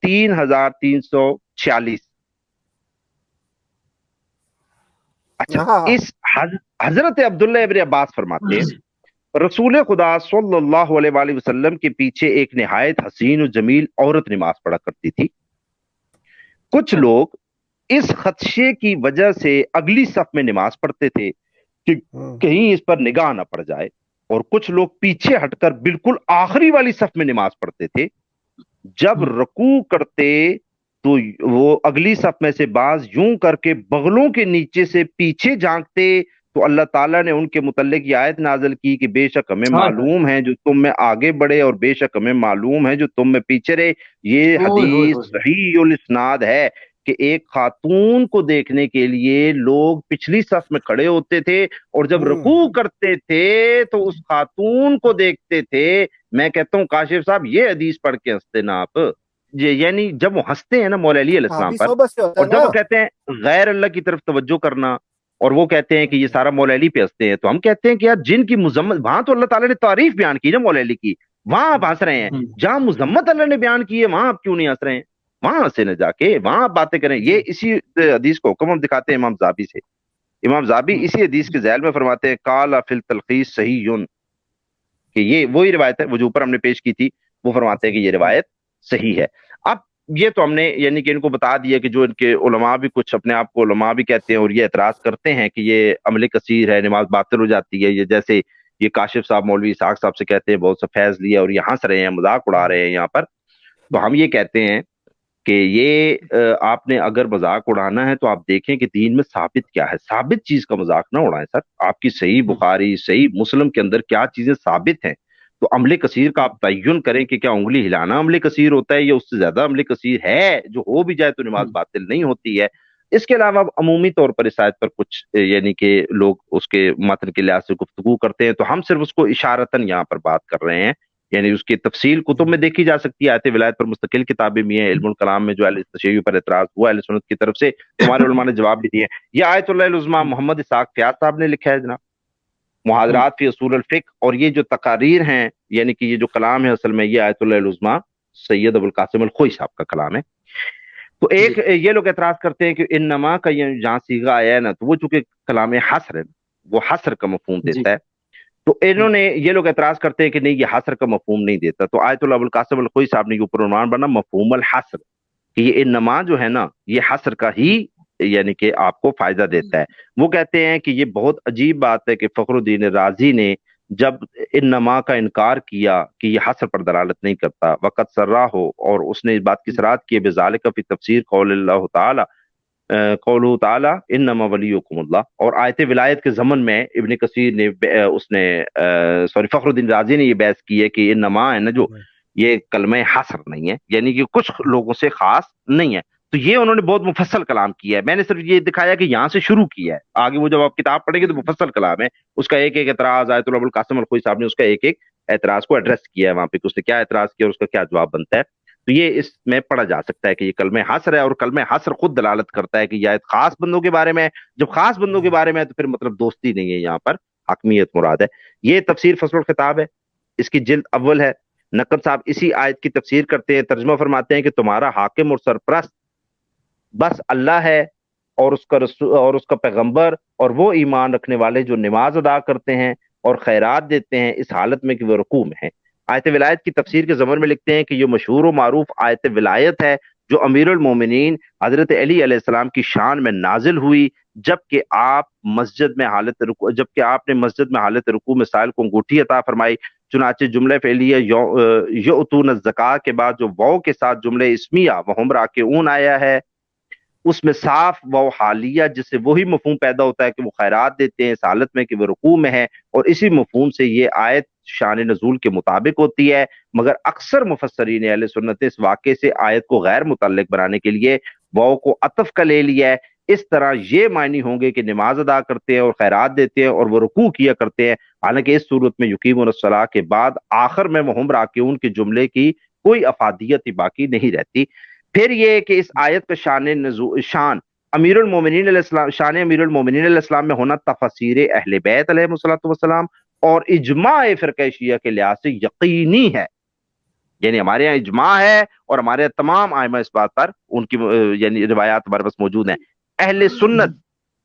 3346। اچھا ہاں اس حضرت عبداللہ ابن عباس فرماتے ہیں رسول خدا صلی اللہ علیہ وآلہ وسلم کے پیچھے ایک نہایت حسین و جمیل عورت نماز پڑھا کرتی تھی. کچھ لوگ اس خدشے کی وجہ سے اگلی صف میں نماز پڑھتے تھے کہ کہیں اس پر نگاہ نہ پڑ جائے، اور کچھ لوگ پیچھے ہٹ کر بالکل آخری والی صف میں نماز پڑھتے تھے. جب رکوع کرتے تو وہ اگلی صف میں سے بعض یوں کر کے بغلوں کے نیچے سے پیچھے جھانکتے تو اللہ تعالیٰ نے ان کے متعلق یہ آیت نازل کی کہ بے شک ہمیں معلوم ہے جو تم میں آگے بڑھے اور بے شک ہمیں معلوم ہے جو تم میں پیچھے رہے. یہ حدیث صحیح الاسناد ہے کہ ایک خاتون کو دیکھنے کے لیے لوگ پچھلی صف میں کھڑے ہوتے تھے اور جب رکوع کرتے تھے تو اس خاتون کو دیکھتے تھے. میں کہتا ہوں کاشف صاحب یہ حدیث پڑھ کے ہنستے نا آپ، یعنی جب وہ ہنستے ہیں نا مولا علی علیہ السلام پر، اور جب وہ کہتے ہیں غیر اللہ کی طرف توجہ کرنا، اور وہ کہتے ہیں کہ یہ سارا مولا علی پہ ہنستے ہیں، تو ہم کہتے ہیں کہ یار جن کی مذمت، وہاں تو اللہ تعالیٰ نے تعریف بیان کی نا مولا علی کی، وہاں آپ ہنس رہے ہیں. جہاں مذمت اللہ نے بیان کی ہے وہاں آپ کیوں نہیں ہنس رہے ہیں؟ وہاں ہنسے نہ جا کے، وہاں آپ باتیں کریں. یہ اسی حدیث کو حکم ہم دکھاتے ہیں امام زابی سے. امام زابی اسی حدیث کے ذیل میں فرماتے ہیں قال فی التلخیص صحیح، کہ یہ وہی روایت ہے وہ جو اوپر ہم نے پیش کی تھی. وہ فرماتے ہیں کہ یہ روایت صحیح ہے. اب یہ تو ہم نے یعنی کہ ان کو بتا دیا کہ جو ان کے علماء بھی کچھ اپنے آپ کو علماء بھی کہتے ہیں اور یہ اعتراض کرتے ہیں کہ یہ عمل کثیر ہے، نماز باطل ہو جاتی ہے. یہ جیسے یہ کاشف صاحب مولوی اسحاق صاحب سے کہتے ہیں بہت سا فیض لیا اور یہ ہنس رہے ہیں، مذاق اڑا رہے ہیں یہاں پر. تو ہم یہ کہتے ہیں کہ یہ آپ نے اگر مذاق اڑانا ہے تو آپ دیکھیں کہ دین میں ثابت کیا ہے. ثابت چیز کا مذاق نہ اڑائیں سر. آپ کی صحیح بخاری صحیح مسلم کے اندر کیا چیزیں ثابت ہیں، تو عمل کثیر کا آپ تعین کریں کہ کیا انگلی ہلانا عمل کثیر ہوتا ہے یا اس سے زیادہ عمل کثیر ہے. جو ہو بھی جائے تو نماز باطل نہیں ہوتی ہے. اس کے علاوہ عمومی طور پر اس آیت پر کچھ یعنی کہ لوگ اس کے متن کے لحاظ سے گفتگو کرتے ہیں، تو ہم صرف اس کو اشارتاً یہاں پر بات کر رہے ہیں. یعنی اس کی تفصیل کتب میں دیکھی جا سکتی ہے. آیت ولایت پر مستقل کتابیں بھی ہیں. علم الکلام میں جو اہل تشیع پر اعتراض ہوا اہل سنت کی طرف سے، ہمارے علماء نے جواب بھی دیے. یہ آیت اللہ العظمیٰ محمد اسحاق فیاض صاحب نے لکھا ہے جناب، محاضرات فی اصول الفقہ. اور یہ جو تقاریر ہیں یعنی کہ یہ جو کلام ہے اصل میں یہ آیت اللہ العظمیٰ سید ابو القاسم الخوئی صاحب کا کلام ہے. تو ایک یہ لوگ اعتراض کرتے ہیں کہ انما کا یہ جہاں صیغہ آیا ہے نا، تو وہ چونکہ کلام حصر ہے، وہ حصر کا مفہوم دیتا ہے. تو انہوں نے یہ لوگ اعتراض کرتے ہیں کہ نہیں یہ حصر کا مفہوم نہیں دیتا. تو آیت اللہ ابو القاسم الخوئی صاحب نے یہ اوپر عنوان بنا مفہوم الحصر، کہ یہ انما جو ہے نا یہ حصر کا ہی یعنی کہ آپ کو فائدہ دیتا ہے. وہ کہتے ہیں کہ یہ بہت عجیب بات ہے کہ فخر الدین رازی نے جب انما کا انکار کیا کہ یہ حصر پر دلالت نہیں کرتا، وقت سرا ہو، اور اس نے اس بات کی صراحت کی بذالک فی تفسیر قول اللہ تعالی قولہ تعالی انما ولیکم اللہ. اور آیت ولایت کے ضمن میں ابن کثیر نے فخر الدین رازی نے یہ بحث کی ہے کہ انما ہے نا جو یہ کلمہ حصر نہیں ہے، یعنی کہ کچھ لوگوں سے خاص نہیں ہے. تو یہ انہوں نے بہت مفصل کلام کیا ہے. میں نے صرف یہ دکھایا کہ یہاں سے شروع کیا ہے، آگے وہ جب آپ کتاب پڑھیں گے تو مفصل کلام ہے. اس کا ایک ایک اعتراض آیت اللہ ابو القاسم الخوئی صاحب نے اس کا ایک ایک اعتراض کو ایڈریس کیا ہے وہاں پہ، اس نے کیا اعتراض کیا اور اس کا کیا جواب بنتا ہے. تو یہ اس میں پڑھا جا سکتا ہے کہ یہ کلمہ حصر ہے، اور کلمہ حصر خود دلالت کرتا ہے کہ یہ آیت خاص بندوں کے بارے میں ہے. جب خاص بندوں کے بارے میں ہے تو پھر مطلب دوستی نہیں ہے، یہاں پر حکمیت مراد ہے. یہ تفسیر فصل الخطاب ہے، اس کی جلد اول ہے. نقب صاحب اسی آیت کی تفسیر کرتے ہیں، ترجمہ فرماتے ہیں کہ تمہارا حاکم اور سرپرست بس اللہ ہے اور اس کا پیغمبر اور وہ ایمان رکھنے والے جو نماز ادا کرتے ہیں اور خیرات دیتے ہیں اس حالت میں کہ وہ رکوع میں ہیں. آیت ولایت کی تفسیر کے ضمن میں لکھتے ہیں کہ یہ مشہور و معروف آیت ولایت ہے جو امیر المومنین حضرت علی علیہ السلام کی شان میں نازل ہوئی جبکہ آپ نے مسجد میں حالت رکوع میں سائل کو انگوٹھی عطا فرمائی. چنانچہ جملہ فعلیہ یؤتون الزکاۃ کے بعد جو واو کے ساتھ جملہ اسمیہ وہم راکعون آیا ہے اس میں صاف واو حالیہ جس سے وہی مفہوم پیدا ہوتا ہے کہ وہ خیرات دیتے ہیں اس حالت میں کہ وہ رکوع میں ہے، اور اسی مفہوم سے یہ آیت شان نزول کے مطابق ہوتی ہے. مگر اکثر مفسرین اہل سنت اس واقعے سے آیت کو غیر متعلق بنانے کے لیے واو کو عطف کا لے لیا ہے. اس طرح یہ معنی ہوں گے کہ نماز ادا کرتے ہیں اور خیرات دیتے ہیں اور وہ رکوع کیا کرتے ہیں، حالانکہ اس صورت میں یقیمون الصلاۃ کے بعد آخر میں وہم راکعون کے جملے کی کوئی افادیت ہی باقی نہیں رہتی. پھر یہ کہ اس آیت کا شان امیر المومنین علیہ السلام، شان امیر المومنین علیہ السلام میں ہونا تفسیر اہل بیت علیہ الصلوۃ والسلام اور اجماع فرقہ شیعہ کے لحاظ سے یقینی ہے. یعنی ہمارے یہاں اجماع ہے اور ہمارے یہاں تمام ائمہ اس بات پر ان کی یعنی روایات ہمارے پاس موجود ہیں. اہل سنت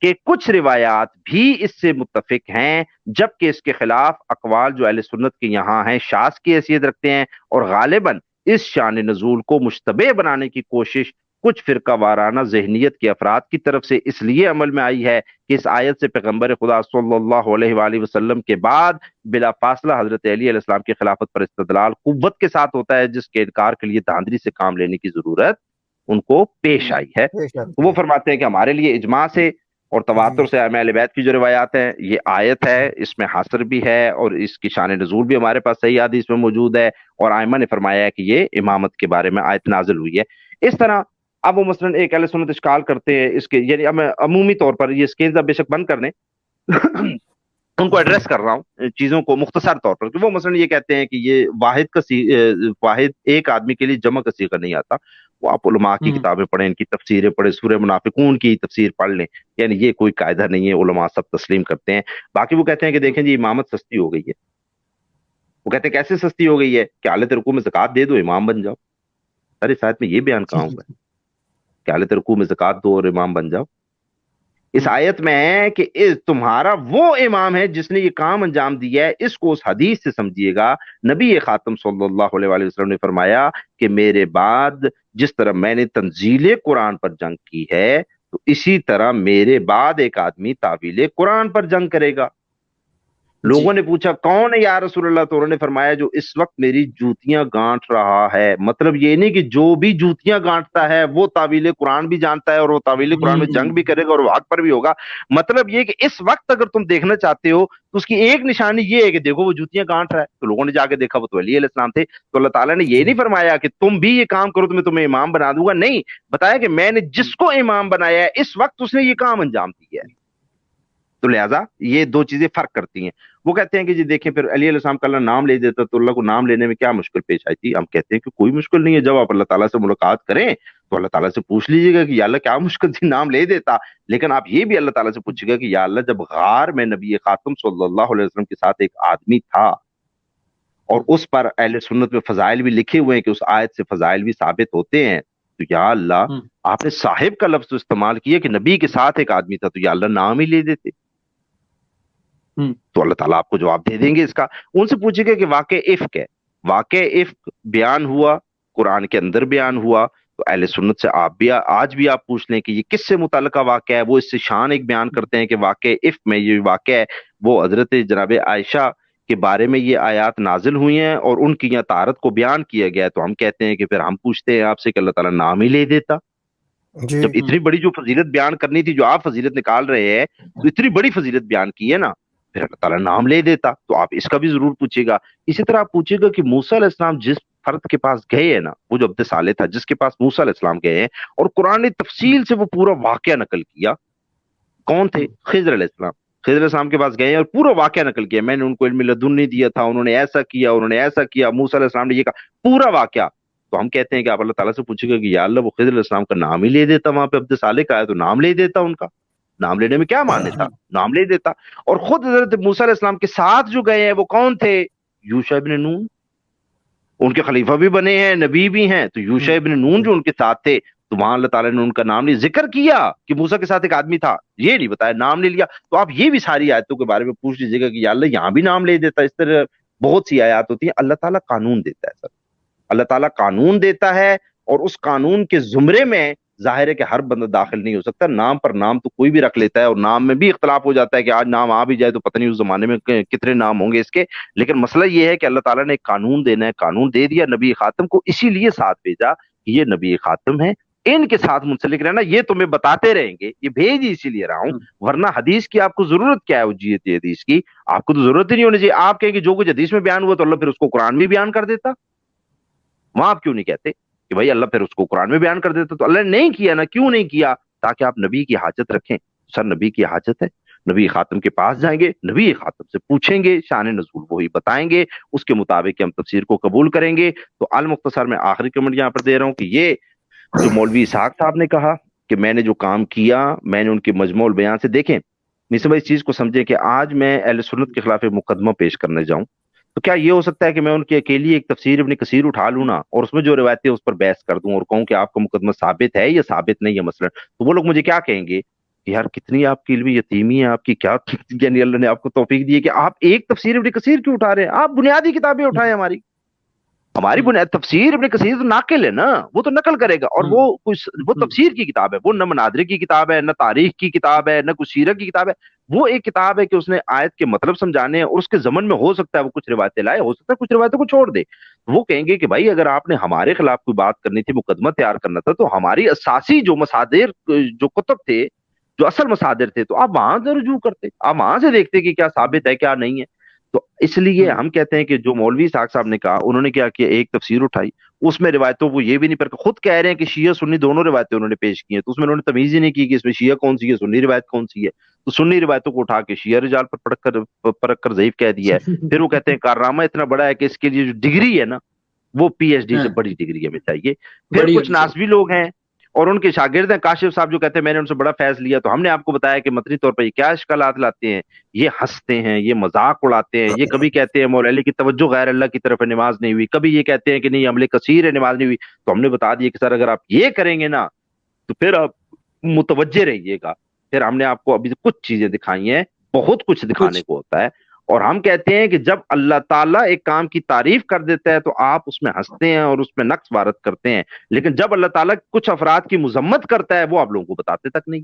کہ کچھ روایات بھی اس سے متفق ہیں، جبکہ اس کے خلاف اقوال جو اہل سنت کے یہاں ہیں شاذ کی حیثیت رکھتے ہیں، اور غالباً اس شان نزول کو مشتبہ بنانے کی کوشش کچھ فرقہ وارانہ ذہنیت کے افراد کی طرف سے اس لیے عمل میں آئی ہے کہ اس آیت سے پیغمبر خدا صلی اللہ علیہ وآلہ وسلم کے بعد بلا فاصلہ حضرت علی علیہ السلام کی خلافت پر استدلال قوت کے ساتھ ہوتا ہے، جس کے انکار کے لیے دھاندلی سے کام لینے کی ضرورت ان کو پیش آئی ہے۔ وہ فرماتے ہیں کہ ہمارے لیے اجماع سے اور تواتر سے ائمہ اہل بیت کی جو روایات ہیں، یہ آیت ہے، اس میں حاصر بھی ہے اور اس کی شان نزول بھی ہمارے پاس صحیح حدیث میں موجود ہے، اور ائمہ نے فرمایا ہے کہ یہ امامت کے بارے میں آیت نازل ہوئی ہے۔ اس طرح اب وہ مثلا ایک اہل سنت اشکال کرتے ہیں اس کے، یعنی اب میں عمومی طور پر یہ اسکیلز اب بے شک بند کر دیں ان کو ایڈریس کر رہا ہوں چیزوں کو مختصر طور پر، کہ وہ مثلا یہ کہتے ہیں کہ یہ واحد ایک آدمی کے لیے جمع کا صیغہ نہیں آتا۔ وہ آپ علماء کی کتابیں پڑھیں، ان کی تفسیریں پڑھیں، سورہ منافقون کی تفسیر پڑھ لیں، یعنی یہ کوئی قاعدہ نہیں ہے، علماء سب تسلیم کرتے ہیں۔ باقی وہ کہتے ہیں کہ دیکھیں جی امامت سستی ہو گئی ہے۔ وہ کہتے ہیں کیسے سستی ہو گئی ہے کہ حالت رکوع میں زکوٰۃ دے دو امام بن جاؤ۔ ارے ساتھ میں یہ بیان کہاں ہوا ہے کہ حالت رکوع میں زکوٰۃ دو اور امام بن جاؤ؟ اس آیت میں ہے کہ تمہارا وہ امام ہے جس نے یہ کام انجام دیا ہے، اس کو اس حدیث سے سمجھیے گا۔ نبی خاتم صلی اللہ علیہ وآلہ وسلم نے فرمایا کہ میرے بعد جس طرح میں نے تنزیل قرآن پر جنگ کی ہے، تو اسی طرح میرے بعد ایک آدمی تعویل قرآن پر جنگ کرے گا۔ لوگوں نے پوچھا کون ہے یا رسول اللہ؟ تو انہوں نے فرمایا جو اس وقت میری جوتیاں گانٹ رہا ہے۔ مطلب یہ نہیں کہ جو بھی جوتیاں گانٹتا ہے وہ تعویل قرآن بھی جانتا ہے اور وہ تعویل قرآن میں جنگ بھی کرے گا اور وہ حق پر بھی ہوگا۔ مطلب یہ کہ اس وقت اگر تم دیکھنا چاہتے ہو تو اس کی ایک نشانی یہ ہے کہ دیکھو وہ جوتیاں گانٹ رہا ہے۔ تو لوگوں نے جا کے دیکھا وہ تو علی علیہ السلام تھے۔ تو اللہ تعالیٰ نے یہ نہیں فرمایا کہ تم بھی یہ کام کرو تو میں تمہیں امام بنا دوں گا، نہیں، بتایا کہ میں نے جس کو امام بنایا ہے اس وقت اس نے یہ کام انجام دیا ہے۔ تو لہٰذا یہ دو چیزیں فرق کرتی ہیں۔ وہ کہتے ہیں کہ جی دیکھیں پھر علی علیہ السلام کا اللہ نام لے دیتا تو اللہ کو نام لینے میں کیا مشکل پیش آئی تھی؟ ہم کہتے ہیں کہ کوئی مشکل نہیں ہے، جب آپ اللہ تعالیٰ سے ملاقات کریں تو اللہ تعالیٰ سے پوچھ لیجیے گا کہ یا اللہ کیا مشکل تھی، نام لے دیتا۔ لیکن آپ یہ بھی اللہ تعالیٰ سے پوچھے گا کہ یا اللہ جب غار میں نبی خاتم صلی اللہ علیہ وسلم کے ساتھ ایک آدمی تھا اور اس پر اہل سنت میں فضائل بھی لکھے ہوئے ہیں کہ اس آیت سے فضائل بھی ثابت ہوتے ہیں، تو یا اللہ آپ نے صاحب کا لفظ استعمال کیا کہ نبی کے ساتھ ایک آدمی تھا، تو یا اللہ نام ہی لے دیتے۔ تو اللہ تعالیٰ آپ کو جواب دے دیں گے اس کا۔ ان سے پوچھے گا کہ واقع افک ہے، واقع افک بیان ہوا قرآن کے اندر بیان ہوا، تو اہل سنت سے آپ بھی آج بھی آپ پوچھ لیں کہ یہ کس سے متعلقہ واقعہ ہے، وہ اس سے شان ایک بیان کرتے ہیں کہ واقع افک میں یہ واقعہ ہے وہ حضرت جناب عائشہ کے بارے میں یہ آیات نازل ہوئی ہیں اور ان کی یہاں طہارت کو بیان کیا گیا ہے۔ تو ہم کہتے ہیں کہ پھر ہم پوچھتے ہیں آپ سے کہ اللہ تعالیٰ نام ہی لے دیتا۔ جب اتنی بڑی جو فضیلت بیان کرنی تھی، جو آپ فضیلت نکال رہے ہیں، تو اتنی بڑی فضیلت بیان کی ہے نا، پھر اللہ تعالیٰ نام لے دیتا۔ تو آپ اس کا بھی ضرور پوچھے گا۔ اسی طرح آپ پوچھے گا کہ موسیٰ علیہ السلام جس فرد کے پاس گئے ہیں نا، وہ جو عبد صالح تھا جس کے پاس موسیٰ علیہ السلام گئے ہیں اور قرآن نے تفصیل سے وہ پورا واقعہ نقل کیا، کون تھے؟ خضر علیہ السلام۔ خضر علیہ السلام کے پاس گئے ہیں اور پورا واقعہ نقل کیا، میں نے ان کو علم لدنی دیا تھا، انہوں نے ایسا کیا، انہوں نے ایسا کیا، موسیٰ علیہ السلام نے یہ کہا، پورا واقعہ۔ تو ہم کہتے ہیں کہ آپ اللہ تعالیٰ سے پوچھے گا کہ یا اللہ وہ خضر علیہ السلام کا نام ہی لے دیتا، وہاں پہ عبد صالح کا ہے تو نام لے دیتا، ان کا نام لینے میں کیا معنی تھا، نام لے دیتا۔ اور خود حضرت موسیٰ علیہ السلام کے ساتھ جو گئے ہیں وہ کون تھے؟ یوشع ابن نون، ان کے خلیفہ بھی بنے ہیں، نبی بھی ہیں۔ تو یوشع ابن نون جو ان کے ساتھ تھے، تو وہاں اللہ تعالیٰ نے ان کا نام نہیں ذکر کیا کہ موسیٰ کے ساتھ ایک آدمی تھا، یہ نہیں بتایا، نام لے لیا۔ تو آپ یہ بھی ساری آیتوں کے بارے میں پوچھ لیجیے گا کہ یا اللہ یہاں بھی نام لے دیتا۔ اس طرح بہت سی آیات ہوتی ہیں۔ اللہ تعالیٰ قانون دیتا ہے سر، اللہ تعالیٰ قانون دیتا ہے اور اس قانون کے زمرے میں ظاہر ہے کہ ہر بندہ داخل نہیں ہو سکتا۔ نام پر نام تو کوئی بھی رکھ لیتا ہے اور نام میں بھی اختلاف ہو جاتا ہے کہ آج نام آ بھی جائے تو پتہ نہیں اس زمانے میں کتنے نام ہوں گے اس کے۔ لیکن مسئلہ یہ ہے کہ اللہ تعالیٰ نے ایک قانون دینا ہے، قانون دے دیا نبی خاتم کو، اسی لیے ساتھ بھیجا کہ یہ نبی خاتم ہے، ان کے ساتھ منسلک رہنا، یہ تمہیں بتاتے رہیں گے، یہ بھیج اسی لیے رہا ہوں۔ ورنہ حدیث کی آپ کو ضرورت کیا ہے؟ حجیت حدیث کی آپ کو تو ضرورت ہی نہیں ہونی چاہیے۔ آپ کہیں کہ جو کچھ حدیث میں بیان ہوا تو اللہ پھر اس کو قرآن میں بیان کر دیتا، وہاں آپ کیوں نہیں کہتے کہ بھائی اللہ پھر اس کو قرآن میں بیان کر دیتا؟ تو اللہ نے نہیں کیا نا، کیوں نہیں کیا؟ تاکہ آپ نبی کی حاجت رکھیں۔ سر نبی کی حاجت ہے، نبی خاتم کے پاس جائیں گے، نبی خاتم سے پوچھیں گے، شان نزول وہی بتائیں گے، اس کے مطابق ہم تفسیر کو قبول کریں گے۔ تو المختصر میں آخری کمنٹ یہاں پر دے رہا ہوں کہ یہ جو مولوی اسحاق صاحب نے کہا کہ میں نے جو کام کیا، میں نے ان کے مجموع البیان سے، دیکھیں نصر بھائی اس چیز کو سمجھیں کہ آج میں اہل سنت کے خلاف ایک مقدمہ پیش کرنے جاؤں تو کیا یہ ہو سکتا ہے کہ میں ان کی اکیلی ایک تفسیر ابن کثیر اٹھا لوں نا اور اس میں جو روایتیں اس پر بحث کر دوں اور کہوں کہ آپ کا مقدمہ ثابت ہے یا ثابت نہیں ہے مثلا؟ تو وہ لوگ مجھے کیا کہیں گے کہ یار کتنی آپ کی علمی یتیمی ہے، آپ کی کیا یعنی اللہ نے آپ کو توفیق دی ہے کہ آپ ایک تفسیر ابن کثیر کیوں اٹھا رہے ہیں؟ آپ بنیادی کتابیں اٹھائیں ہماری بنیاد تفسیر ابن کثیر تو ناقل ہے نا، وہ تو نقل کرے گا، اور وہ تفسیر کی کتاب ہے، وہ نہ مناظرے کی کتاب ہے، نہ تاریخ کی کتاب ہے، نہ کچھ سیرت کی کتاب ہے، وہ ایک کتاب ہے کہ اس نے آیت کے مطلب سمجھانے ہیں، اور اس کے ضمن میں ہو سکتا ہے وہ کچھ روایتیں لائے، ہو سکتا ہے کچھ روایتوں کو چھوڑ دے۔ وہ کہیں گے کہ بھائی اگر آپ نے ہمارے خلاف کوئی بات کرنی تھی، مقدمہ تیار کرنا تھا، تو ہماری اساسی جو مصادر جو کتب تھے، جو اصل مصادر تھے، تو آپ وہاں سے رجوع کرتے، آپ وہاں سے دیکھتے کہ کیا ثابت ہے کیا نہیں ہے۔ تو اس لیے ہم کہتے ہیں کہ جو مولوی اسحاق صاحب نے کہا، انہوں نے کیا کیا، ایک تفسیر اٹھائی، اس میں روایتوں کو یہ بھی نہیں، پر خود کہہ رہے ہیں کہ شیعہ سنی دونوں روایتیں انہوں نے پیش کی ہیں، تو اس میں انہوں نے تمیز ہی نہیں کی کہ اس میں شیعہ کون سی ہے، سنی روایت کون سی ہے، تو سنی روایتوں کو اٹھا کے شیعہ رجال پر پرکھ کر ضعیف کہہ دیا ہے۔ پھر وہ کہتے ہیں کارنامہ اتنا بڑا ہے کہ اس کے لیے جو ڈگری ہے نا، وہ پی ایچ ڈی سے بڑی ڈگری ہمیں چاہیے۔ پھر بڑی کچھ ناسبی لوگ ہیں اور ان کے شاگرد ہیں کاشف صاحب، جو کہتے ہیں میں نے ان سے بڑا فیض لیا، تو ہم نے آپ کو بتایا کہ متنی طور پر یہ کیا اشکالات لاتے ہیں، یہ ہنستے ہیں، یہ مذاق اڑاتے ہیں، یہ کبھی کہتے ہیں مولا علی کی توجہ غیر اللہ کی طرف ہے، نماز نہیں ہوئی، کبھی یہ کہتے ہیں کہ نہیں عمل کثیر ہے، نماز نہیں ہوئی۔ تو ہم نے بتا دیا کہ سر اگر آپ یہ کریں گے نا تو پھر آپ متوجہ رہیے گا۔ پھر ہم نے آپ کو ابھی کچھ چیزیں دکھائی ہیں، بہت کچھ دکھانے کو ہوتا ہے، اور ہم کہتے ہیں کہ جب اللہ تعالیٰ ایک کام کی تعریف کر دیتا ہے تو آپ اس میں ہنستے ہیں اور اس میں نقص وارد کرتے ہیں، لیکن جب اللہ تعالیٰ کچھ افراد کی مذمت کرتا ہے وہ آپ لوگوں کو بتاتے تک نہیں۔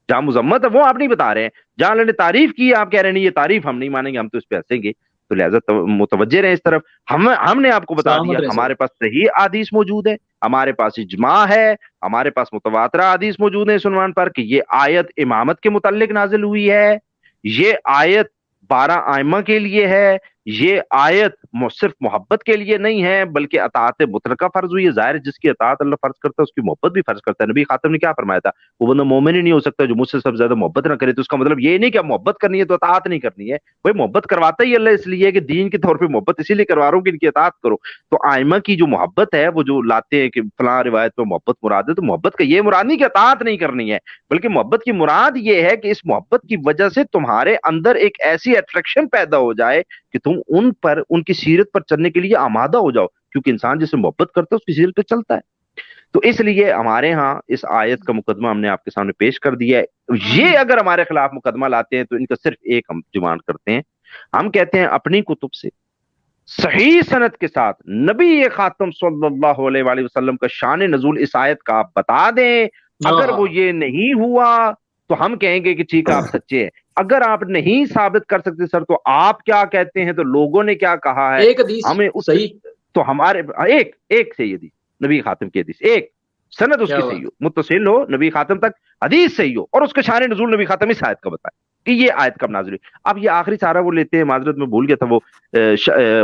جہاں مذمت ہے وہ آپ نہیں بتا رہے ہیں، جہاں اللہ نے تعریف کی آپ کہہ رہے ہیں نہیں یہ تعریف ہم نہیں مانیں گے، ہم تو اس پہ ہنسیں گے۔ تو لہٰذا متوجہ رہیں اس طرف۔ ہم نے آپ کو بتا دیا ہمارے پاس صحیح احادیث موجود ہے، ہمارے پاس اجماع ہے، ہمارے پاس متواترہ احادیث موجود ہیں اس عنوان پر کہ یہ آیت امامت کے متعلق نازل ہوئی ہے، یہ آیت 12 ائمہ کے لیے ہے، یہ آیت صرف محبت کے لیے نہیں ہے بلکہ اطاعت مطلقہ فرض ہوئی ہے۔ ظاہر جس کی اطاعت اللہ فرض کرتا ہے اس کی محبت بھی فرض کرتا ہے۔ نبی خاتم نے کیا فرمایا تھا، وہ بندہ مومن ہی نہیں ہو سکتا جو مجھ سے سب زیادہ محبت نہ کرے۔ تو اس کا مطلب یہ نہیں کہ محبت کرنی ہے تو اطاعت نہیں کرنی ہے، بھائی محبت کرواتا ہی اللہ اس لیے کہ دین کے طور پہ محبت اسی لیے کروا رہا ہوں کہ ان کی اطاعت کرو۔ تو ائمہ کی جو محبت ہے، وہ جو لاتے ہیں کہ فلاں روایت میں محبت مراد ہے، تو محبت کا یہ مراد نہیں کہ اطاعت نہیں کرنی ہے، بلکہ محبت کی مراد یہ ہے کہ اس محبت کی وجہ سے تمہارے اندر ایک ایسی اٹریکشن پیدا ہو جائے کہ تم ان کی سیرت پر چلنے کے لیے آمادہ ہو جاؤ، کیونکہ انسان جسے محبت کرتا ہے اس کی سیرت پہ چلتا ہے۔ تو اس لیے ہمارے ہاں اس آیت کا مقدمہ ہم نے آپ کے سامنے پیش کر دیا ہے۔ یہ اگر ہمارے خلاف مقدمہ لاتے ہیں تو ان کا صرف ایک ہم ڈیمانڈ کرتے ہیں، ہم کہتے ہیں اپنی کتب سے صحیح سند کے ساتھ نبی خاتم صلی اللہ علیہ وآلہ وسلم کا شان نزول اس آیت کا آپ بتا دیں۔ اگر وہ یہ نہیں ہوا تو ہم کہیں گے کہ ٹھیک ہے آپ سچے ہیں۔ اگر آپ نہیں ثابت کر سکتے سر تو آپ کیا کہتے ہیں، تو لوگوں نے کیا کہا ہے، ایک حدیث ہمیں اس صحیح، تو ہمارے ایک صحیح حدیث نبی خاتم کی حدیث، ایک سند اس کی صحیح ہو، متصل ہو نبی خاتم تک، حدیث صحیح ہو، اور اس کے شان نزول نبی خاتم اس آیت کا بتائے کہ یہ آیت کب نازل ہوئی۔ اب یہ آخری سارا وہ لیتے ہیں، معذرت میں بھول گیا تھا وہ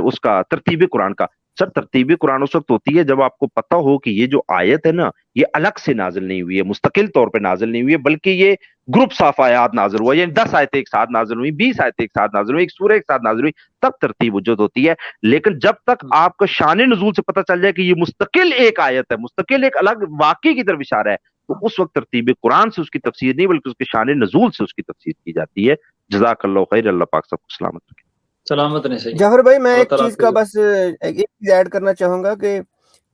اس کا ترتیب قرآن کا۔ سر ترتیب قرآن اس وقت ہوتی ہے جب آپ کو پتہ ہو کہ یہ جو آیت ہے نا یہ الگ سے نازل نہیں ہوئی ہے، مستقل طور پہ نازل نہیں ہوئی ہے، بلکہ یہ گروپس آف آیات نازل ہوا، یعنی 10 آیتیں ایک ساتھ نازل ہوئی، 20 آیتیں ایک ساتھ نازل ہوئی، ایک سورہ ایک ساتھ نازل ہوئی، تب ترتیب وجود ہوتی ہے۔ لیکن جب تک آپ کا شان نزول سے پتہ چل جائے کہ یہ مستقل ایک آیت ہے، مستقل ایک الگ واقعے کی طرف اشارہ ہے، تو اس وقت ترتیب قرآن سے اس کی تفسیر نہیں بلکہ اس کے شان نزول سے اس کی تفسیر کی جاتی ہے۔ جزاک اللہ خیر، اللہ پاک سب کو سلامت رکھے۔ سلامت رہیں صحیح۔ جعفر بھائی میں اللہ ایک تعالیٰ چیز کا بس ایک چیز ایڈ کرنا چاہوں گا کہ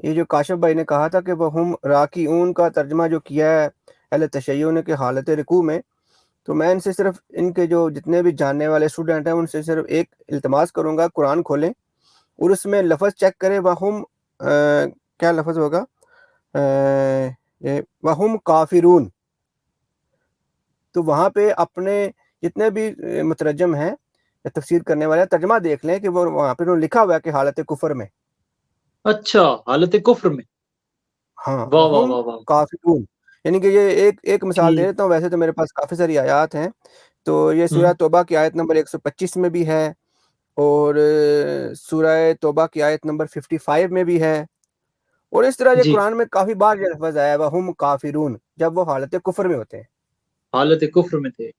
یہ جو کاشف بھائی نے کہا تھا کہ وہ ہم راکعون کا ترجمہ جو کیا ہے اہل تشیع نے کہ حالت رکوع میں، تو میں ان سے صرف ان کے جو جتنے بھی جاننے والے اسٹوڈنٹ ہیں ان سے صرف ایک التماس کروں گا، قرآن کھولیں اور اس میں لفظ چیک کریں، وہم کیا لفظ ہوگا، وہم کافرون، تو وہاں پہ اپنے جتنے بھی مترجم ہیں تفسیر کرنے والے ترجمہ دیکھ لیں کہ وہ وہاں پہ لکھا ہوا ہے کہ حالت کفر میں۔ اچھا، حالت کفر میں، ہاں واہ واہ وہم واہ واہ، کافرون، یعنی کہ یہ ایک مثال دے دیتا ہوں، ویسے تو میرے پاس کافی ساری آیات ہیں، تو یہ سورہ توبہ کی آیت نمبر 125 میں بھی ہے، اور سورہ توبہ کی آیت نمبر 55 میں بھی ہے، اور اس طرح یہ قرآن میں کافی بار یہ لفظ آیا ہے وہم کافرون، جب وہ حالت کفر میں ہوتے ہیں، حالت کفر میں تھے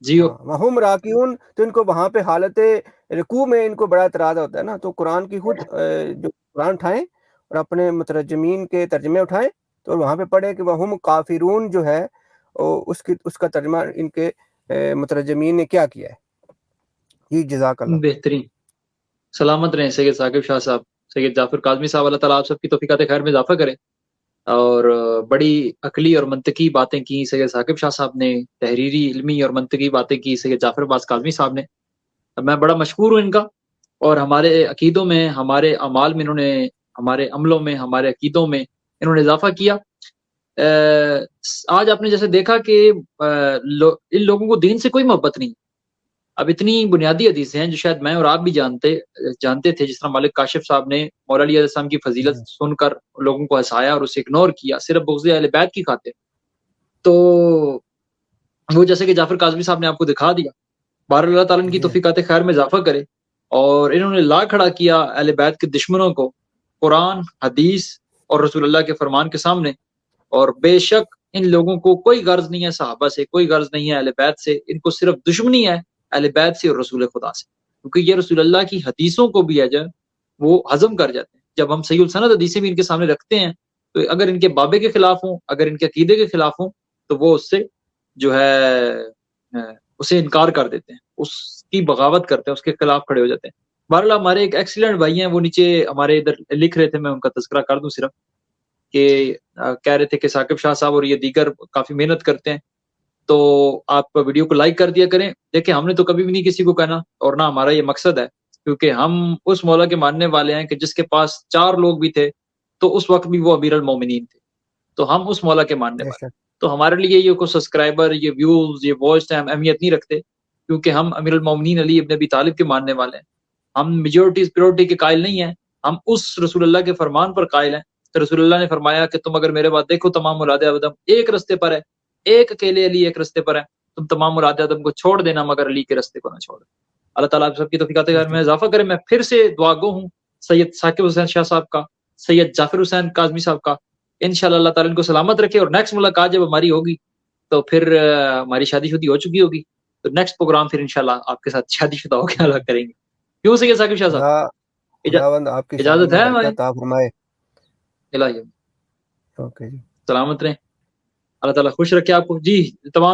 جی۔ وہم راکعون، تو ان کو وہاں پہ حالت رکوع میں ان کو بڑا اعتراض ہوتا ہے نا، تو قرآن کی خود جو قرآن اٹھائیں اور اپنے مترجمین کے ترجمے اٹھائیں تو وہاں پہ پڑھیں کہ وہم کافرون جو ہے اس کا ترجمہ ان کے مترجمین نے کیا کیا ہے۔ جی جزاک اللہ۔ بہترین، سلامت رہیں سید ثاقب شاہ صاحب، سید جعفر کاظمی صاحب، اللہ تعالیٰ آپ سب کی توفیقات خیر میں اضافہ کرے۔ اور بڑی عقلی اور منطقی باتیں کی سید ثاقب شاہ صاحب نے، تحریری علمی اور منطقی باتیں کی سید جعفر عباس کاظمی صاحب نے. میں بڑا مشکور ہوں ان کا، اور ہمارے عقیدوں میں، ہمارے اعمال میں انہوں نے، ہمارے عملوں میں، ہمارے عقیدوں میں انہوں نے اضافہ کیا. آج آپ نے جیسے دیکھا کہ ان لوگوں کو دین سے کوئی محبت نہیں. اب اتنی بنیادی حدیثیں ہیں جو شاید میں اور آپ بھی جانتے تھے، جس طرح ملک کاشف صاحب نے مولا علی علیہ السلام کی فضیلت سن کر لوگوں کو ہنسایا اور اسے اگنور کیا صرف بغض اہل بیت کی خاطر. تو وہ جیسے کہ جعفر کاظمی صاحب نے آپ کو دکھا دیا. بہر اللہ تعالیٰ ان کی توفیقات خیر میں اضافہ کرے. اور انہوں نے لا کھڑا کیا اہل بیت کے دشمنوں کو قرآن، حدیث اور رسول اللہ کے فرمان کے سامنے. اور بے شک ان لوگوں کو کوئی غرض نہیں ہے صحابہ سے، کوئی غرض نہیں ہے اہل بیت سے، ان کو صرف دشمنی ہے اہل بیت سے اور رسول خدا سے، کیونکہ یہ رسول اللہ کی حدیثوں کو بھی ہے جو وہ ہضم کر جاتے ہیں. جب ہم صحیح السند حدیثیں بھی ان کے سامنے رکھتے ہیں تو اگر ان کے بابے کے خلاف ہوں، اگر ان کے عقیدے کے خلاف ہوں، تو وہ اس سے جو ہے اسے انکار کر دیتے ہیں، اس کی بغاوت کرتے ہیں، اس کے خلاف کھڑے ہو جاتے ہیں. بہرحال ہمارے ایک ایکسیلنٹ بھائی ہیں، وہ نیچے ہمارے ادھر لکھ رہے تھے، میں ان کا تذکرہ کر دوں صرف، کہ کہہ رہے تھے کہ ثاقب شاہ صاحب اور یہ دیگر کافی محنت کرتے ہیں، تو آپ ویڈیو کو لائک کر دیا کریں. دیکھیں ہم نے تو کبھی بھی نہیں کسی کو کہنا، اور نہ ہمارا یہ مقصد ہے، کیونکہ ہم اس مولا کے ماننے والے ہیں کہ جس کے پاس 4 لوگ بھی تھے تو اس وقت بھی وہ امیر المومنین تھے. تو ہم اس مولا کے ماننے والے ہیں. تو ہمارے لیے یہ کوئی سبسکرائبر، یہ ویوز، یہ واچ ٹائم اہمیت نہیں رکھتے، کیونکہ ہم امیر المومنین علی ابن ابی طالب کے ماننے والے ہیں. ہم میجورٹی پیورٹی کے قائل نہیں ہیں، ہم اس رسول اللہ کے فرمان پر قائل ہیں. تو رسول اللہ نے فرمایا کہ تم اگر میرے بعد دیکھو تمام اولاد آدم ایک رستے پر ہے، ایک اکیلے علی ایک رستے پر ہے، تم تمام اولاد آدم کو چھوڑ دینا مگر علی کے رستے کو نہ چھوڑو. اللہ تعالیٰ آپ سب کی توفیقات میں اضافہ کرے. میں پھر سے دعا گو ہوں سید ثاقب حسین شاہ صاحب کا، سید جعفر حسین کاظمی صاحب کا. انشاءاللہ اللہ تعالیٰ ان کو سلامت رکھے، اور نیکسٹ ملاقات جب ہماری ہوگی تو پھر ہماری شادی شدی ہو چکی ہوگی، تو نیکسٹ پروگرام پھر انشاءاللہ آپ کے ساتھ شادی شدہ ہو کے الگ کریں گے. کیوں سید ثاقب شاہ صاحب؟ خداوند آپ کی اجازت شادی ہے میں ہماری؟ برکت عطا فرمائے. الہی اوکے جی، سلامت رہیں، اللہ تعالیٰ خوش رکھے آپ کو. جی تمام